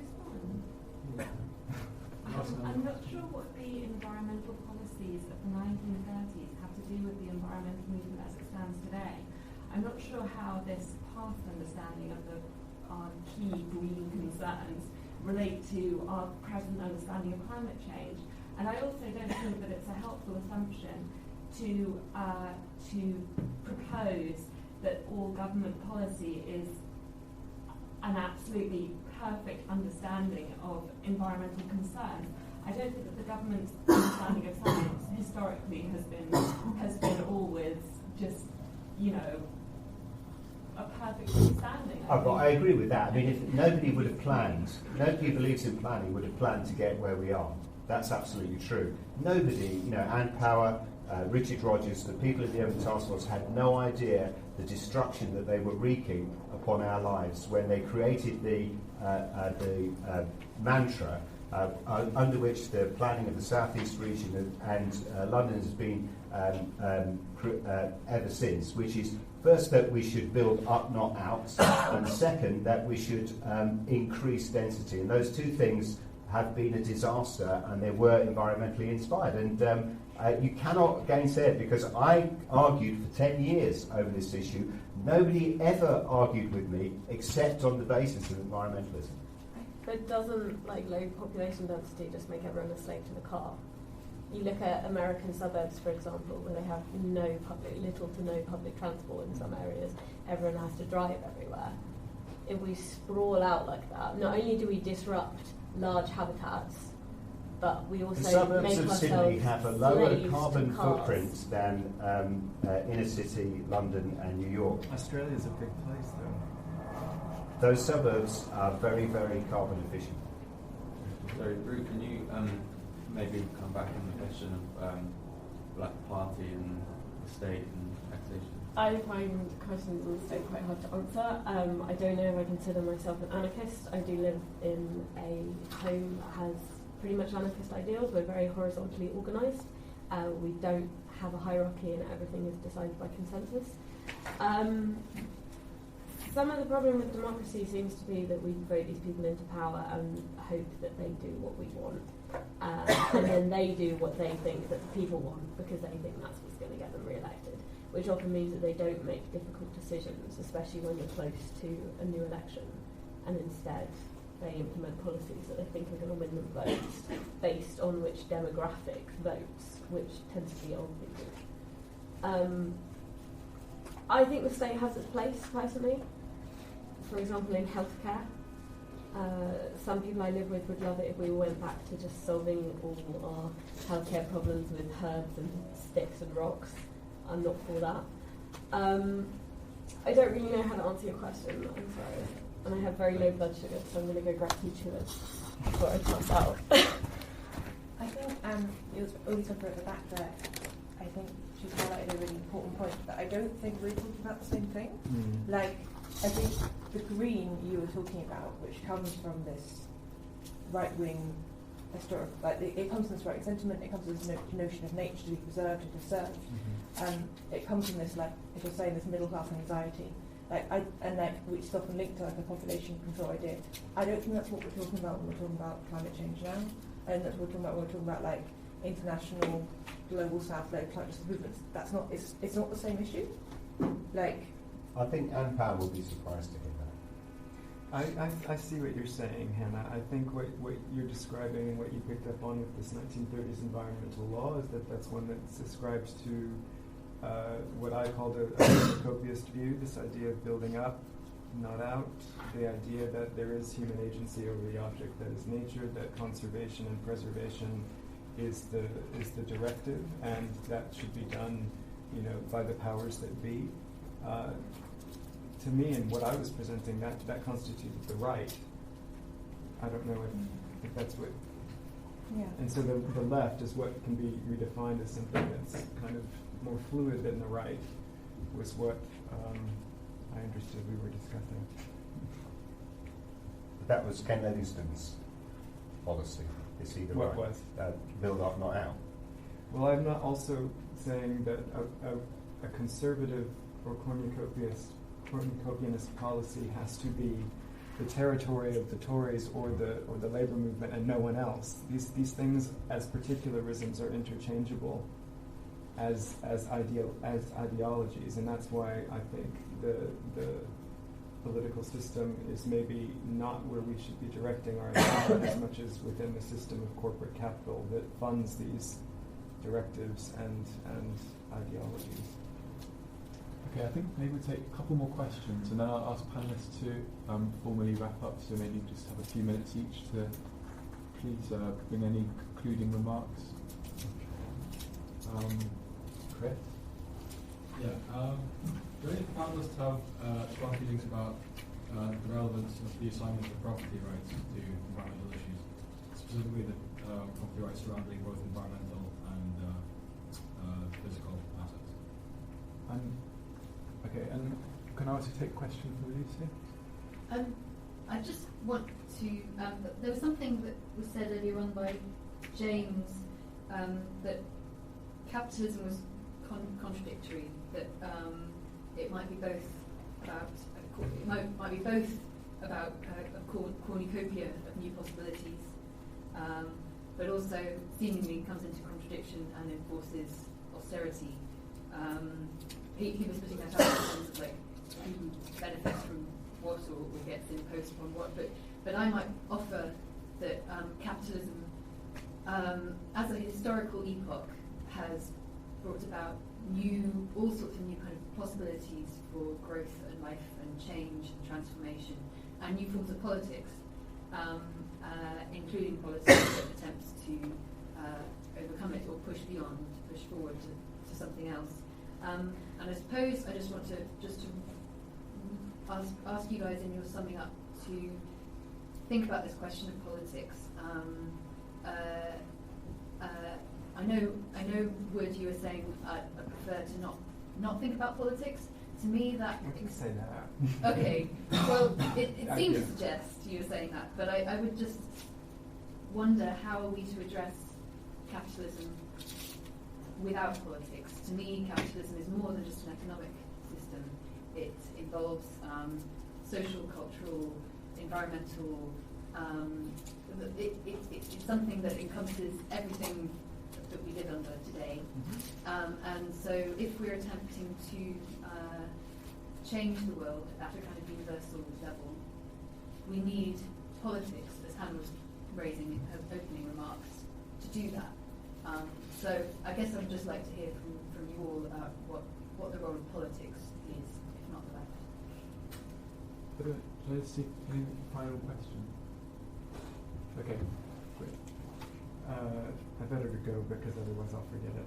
I respond? I'm not sure what the environmental policies of the 1930s have to do with the environmental movement as it stands today. I'm not sure how this past understanding of our key green concerns relate to our present understanding of climate change. And I also don't think that it's a helpful assumption to propose that all government policy is an absolutely perfect understanding of environmental concerns. I don't think that the government's understanding of science historically has been always just, a perfect understanding. I agree with that. I mean, if nobody believes in planning would have planned to get where we are. That's absolutely true. Nobody, Ann Power, Richard Rogers, the people at the Urban Task Force had no idea the destruction that they were wreaking upon our lives when they created the mantra under which the planning of the South East region and London has been ever since, which is first that we should build up, not out, and second that we should increase density. And those two things have been a disaster, and they were environmentally inspired. And you cannot gainsay it, because I argued for 10 years over this issue. Nobody ever argued with me except on the basis of environmentalism. But doesn't low population density just make everyone a slave to the car? You look at American suburbs, for example, where they have little to no public transport in some areas. Everyone has to drive everywhere. If we sprawl out like that, not only do we disrupt large habitats, but we also the suburbs make of ourselves Sydney have a lower slaves carbon to cars. footprint than inner city London and New York. Australia's a big place, though. Those suburbs are very, very carbon efficient. So, Ruth, can you maybe come back on the question of Black Party and the state and taxation? I find questions on the state quite hard to answer. I don't know if I consider myself an anarchist. I do live in a home that has pretty much anarchist ideals. We're very horizontally organised. We don't have a hierarchy, and everything is decided by consensus. Some of the problem with democracy seems to be that we vote these people into power and hope that they do what we want. And then they do what they think that the people want, because they think that's what's going to get them re-elected, which often means that they don't make difficult decisions, especially when you're close to a new election, and instead they implement policies that they think are going to win them votes based on which demographic votes, which tends to be old people. I think the state has its place, personally. For example, in healthcare. Some people I live with would love it if we went back to just solving all our healthcare problems with herbs and sticks and rocks. I'm not for that. I don't really know how to answer your question, I'm sorry. And I have very low blood sugar, so I'm going to go grab some chewers before I pass out. I think it was also for the back there. I think she's highlighted a really important point that I don't think we're talking about the same thing. I think the green you were talking about, which comes from this right-wing historic, it comes from this right sentiment, it comes from this notion of nature to be preserved and preserved. It comes from this, if you're saying, this middle-class anxiety, which is often linked to a population control idea. I don't think that's what we're talking about when we're talking about climate change now. And that's what we're talking about when we're talking about international, global South-led climate movements. That's not. It's not the same issue. Like, I think Anne Power will be surprised to hear that. I see what you're saying, Hannah. I think what you're describing and what you picked up on with this 1930s environmental law is that that's one that subscribes to what I called a cornucopiast view, this idea of building up, not out, the idea that there is human agency over the object that is nature, that conservation and preservation is the directive, and that should be done, by the powers that be. To me, and what I was presenting, that constituted the right. I don't know if that's what. yeah. And so the left is what can be redefined as something that's kind of more fluid than the right, was what I understood we were discussing. That was Ken Livingstone's policy. Is he the What right? was? Build up, not out. Well, I'm not also saying that a conservative or cornucopianist policy has to be the territory of the Tories or the Labour movement and no one else. These things as particularisms are interchangeable as ideologies, and that's why I think the political system is maybe not where we should be directing our attention as much as within the system of corporate capital that funds these directives and ideologies. Okay, I think maybe we'll take a couple more questions, and then I'll ask panelists to formally wrap up, so maybe just have a few minutes each to please bring any concluding remarks. Chris? Yeah, really panelists have strong feelings about the relevance of the assignment of property rights to environmental issues, specifically the property rights surrounding both environmental and physical assets. Okay, and can I also take a question from Lucy? I just want to. There was something that was said earlier on by James that capitalism was contradictory. That it might be both about might be both about a cornucopia of new possibilities, but also seemingly comes into contradiction and enforces austerity. He was putting that out in terms of like who benefits from what or gets imposed upon what, but I might offer that capitalism, as a historical epoch, has brought about all sorts of new kind of possibilities for growth and life and change and transformation, and new forms of politics, including politics that attempts to overcome it or push beyond, push forward to something else. And I suppose I just want to ask you guys in your summing up to think about this question of politics. I know, Wood, you were saying I prefer to not think about politics. To me, that I can say that. Okay. Well, it seems to suggest you were saying that, but I would just wonder, how are we to address capitalism without politics? To me, capitalism is more than just an economic system. It involves social, cultural, environmental. It's something that encompasses everything that we live under today. And so if we're attempting to change the world at a kind of universal level, we need politics, as Hannah was raising in her opening remarks, to do that. So I guess I'd just like to hear from you all about what the role of politics is, if not the left. Let's see, any final question? Okay, great. I better go because otherwise I'll forget it.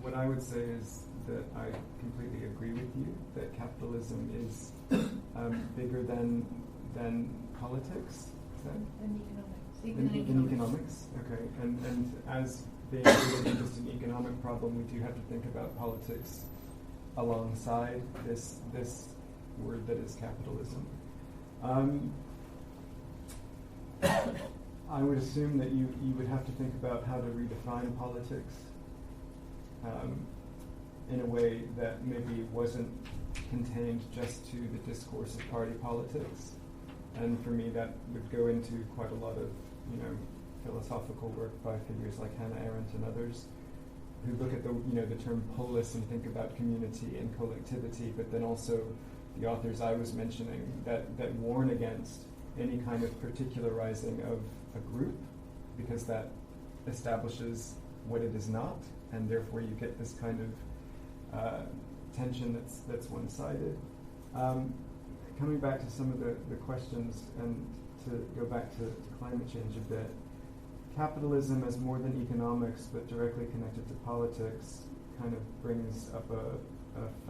What I would say is that I completely agree with you that capitalism is bigger than politics. Is that? In economics. Okay, and as being just an economic problem, we do have to think about politics alongside this word that is capitalism. I would assume that you would have to think about how to redefine politics in a way that maybe wasn't contained just to the discourse of party politics. And for me, that would go into quite a lot of, philosophical work by figures like Hannah Arendt and others, who look at the term polis and think about community and collectivity, but then also the authors I was mentioning that warn against any kind of particularizing of a group, because that establishes what it is not, and therefore you get this kind of tension that's one-sided. Coming back to some of the questions, and to go back to climate change a bit, capitalism as more than economics but directly connected to politics kind of brings up a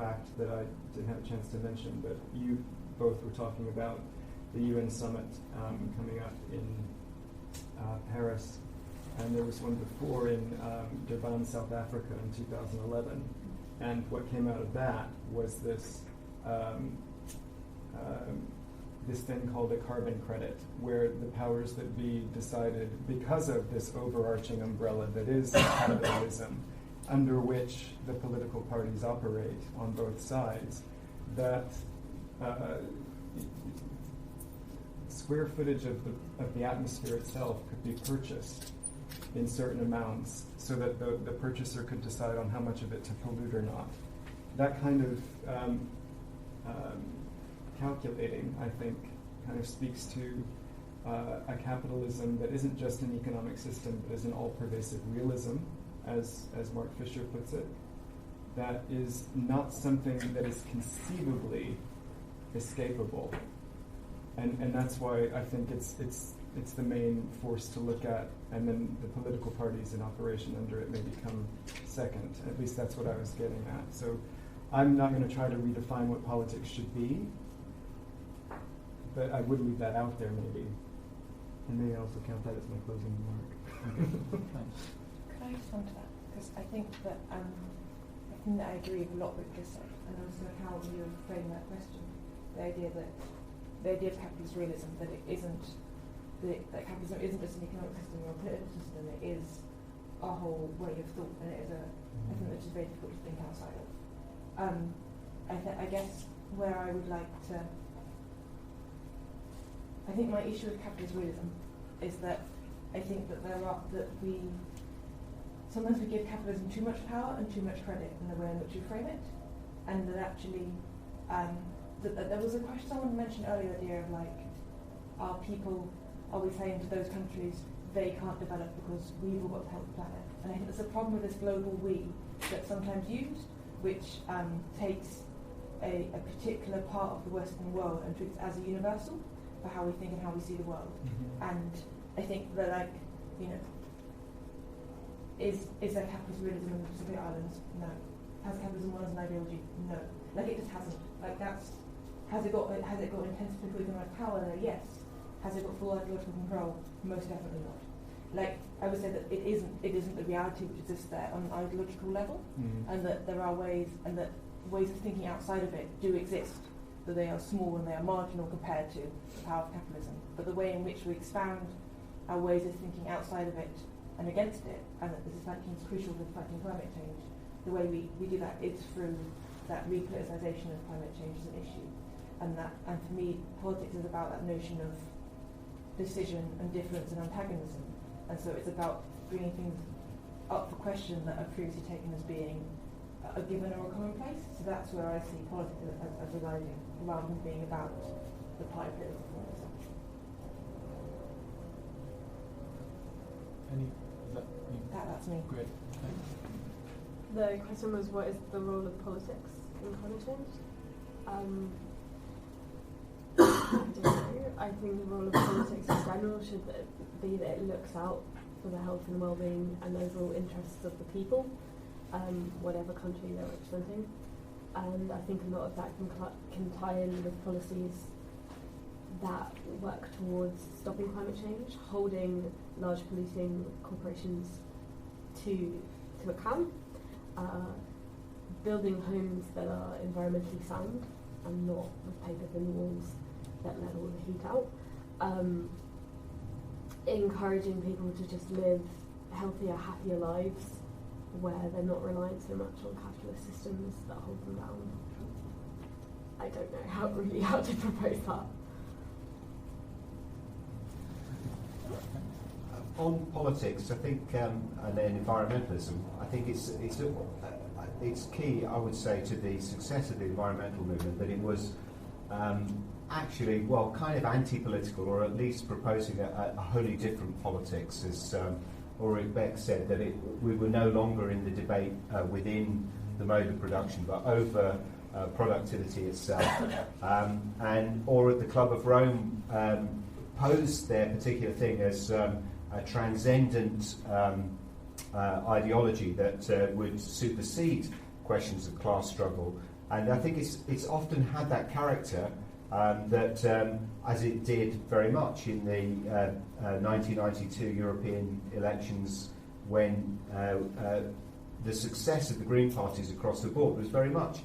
fact that I didn't have a chance to mention, but you both were talking about the UN summit coming up in Paris, and there was one before in Durban, South Africa in 2011, and what came out of that was this this thing called a carbon credit, where the powers that be decided, because of this overarching umbrella that is capitalism, under which the political parties operate on both sides, that square footage of the atmosphere itself could be purchased in certain amounts, so that the purchaser could decide on how much of it to pollute or not. That kind of calculating, I think, kind of speaks to a capitalism that isn't just an economic system, but is an all-pervasive realism, as Mark Fisher puts it, that is not something that is conceivably escapable. And that's why I think it's the main force to look at, and then the political parties in operation under it may become second. At least that's what I was getting at. So I'm not going to try to redefine what politics should be, but I would leave that out there maybe. And maybe also count that as my closing remark. Thanks. Could I respond to that? Because I think that I agree with a lot with this, and also how you frame that question. The idea of capitalist realism, that it isn't that capitalism isn't just an economic system or a political system, it is our whole way of thought, and it is I think that's just very difficult to think outside of. I guess where I would like to, I think my issue with capitalist realism is that I think that sometimes we give capitalism too much power and too much credit in the way in which we frame it, and that actually there was a question someone mentioned earlier, the idea of are we saying to those countries they can't develop because we've all got to help the planet? And I think there's a problem with this global we that's sometimes used, which takes a particular part of the Western world and treats it as a universal for how we think and how we see the world. Mm-hmm. And I think that is there capitalist realism in the Pacific Islands? No. Has capitalism won as an ideology? No. It just hasn't. Has it got intense political economic power there? Yes. Has it got full ideological control? Most definitely not. I would say that it isn't the reality which exists there on an ideological level, and that there are ways, and that ways of thinking outside of it do exist, that they are small and they are marginal compared to the power of capitalism. But the way in which we expand our ways of thinking outside of it and against it, and that this is crucial to fighting climate change, the way we do that is through that repoliticization of climate change as an issue. And for me, politics is about that notion of decision and difference and antagonism. And so it's about bringing things up for question that are previously taken as being a given or a commonplace. So that's where I see politics as residing, rather than being about the pie political form itself. That's me. Great. The question was, what is the role of politics in climate change? I don't know. I think the role of politics in general should be that it looks out for the health and well-being and overall interests of the people, whatever country they're representing. And I think a lot of that can tie in with policies that work towards stopping climate change, holding large polluting corporations to account, building homes that are environmentally sound and not with paper-thin walls that let all the heat out, encouraging people to just live healthier, happier lives where they're not reliant so much on capitalist systems that hold them down. I don't know how to propose that. on politics, I think, and then environmentalism, I think it's key, I would say, to the success of the environmental movement that it was actually, well, kind of anti-political, or at least proposing a wholly different politics, as Ulrich Beck said, that we were no longer in the debate within the mode of production, but over productivity itself. Or at the Club of Rome, posed their particular thing as a transcendent ideology that would supersede questions of class struggle. And I think it's often had that character that, as it did very much in the 1992 European elections, when the success of the Green parties across the board was very much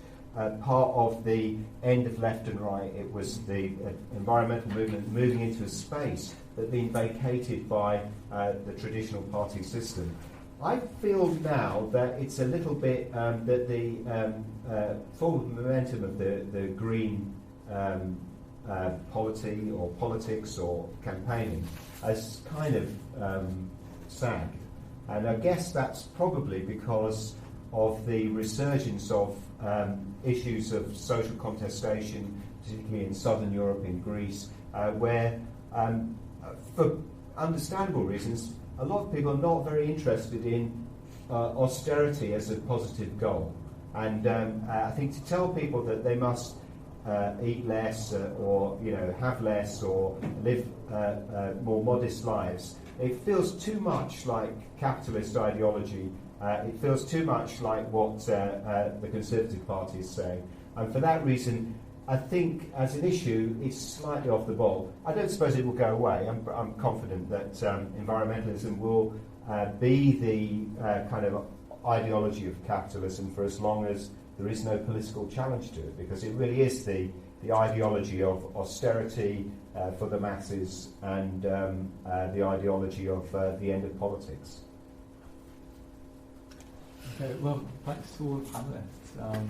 part of the end of left and right. It was the environmental movement moving into a space that had been vacated by the traditional party system. I feel now that it's a little bit that the forward momentum of the Green polity or politics or campaigning has kind of sagged. And I guess that's probably because of the resurgence of issues of social contestation, particularly in southern Europe, in Greece, where, for understandable reasons, a lot of people are not very interested in austerity as a positive goal. And I think to tell people that they must eat less or have less or live more modest lives, it feels too much like capitalist ideology. It feels too much like what the Conservative Party is saying. And for that reason, I think as an issue, it's slightly off the ball. I don't suppose it will go away. I'm confident that environmentalism will be the kind of ideology of capitalism for as long as there is no political challenge to it, because it really is the ideology of austerity for the masses and the ideology of the end of politics. Okay, well, thanks to all the panelists.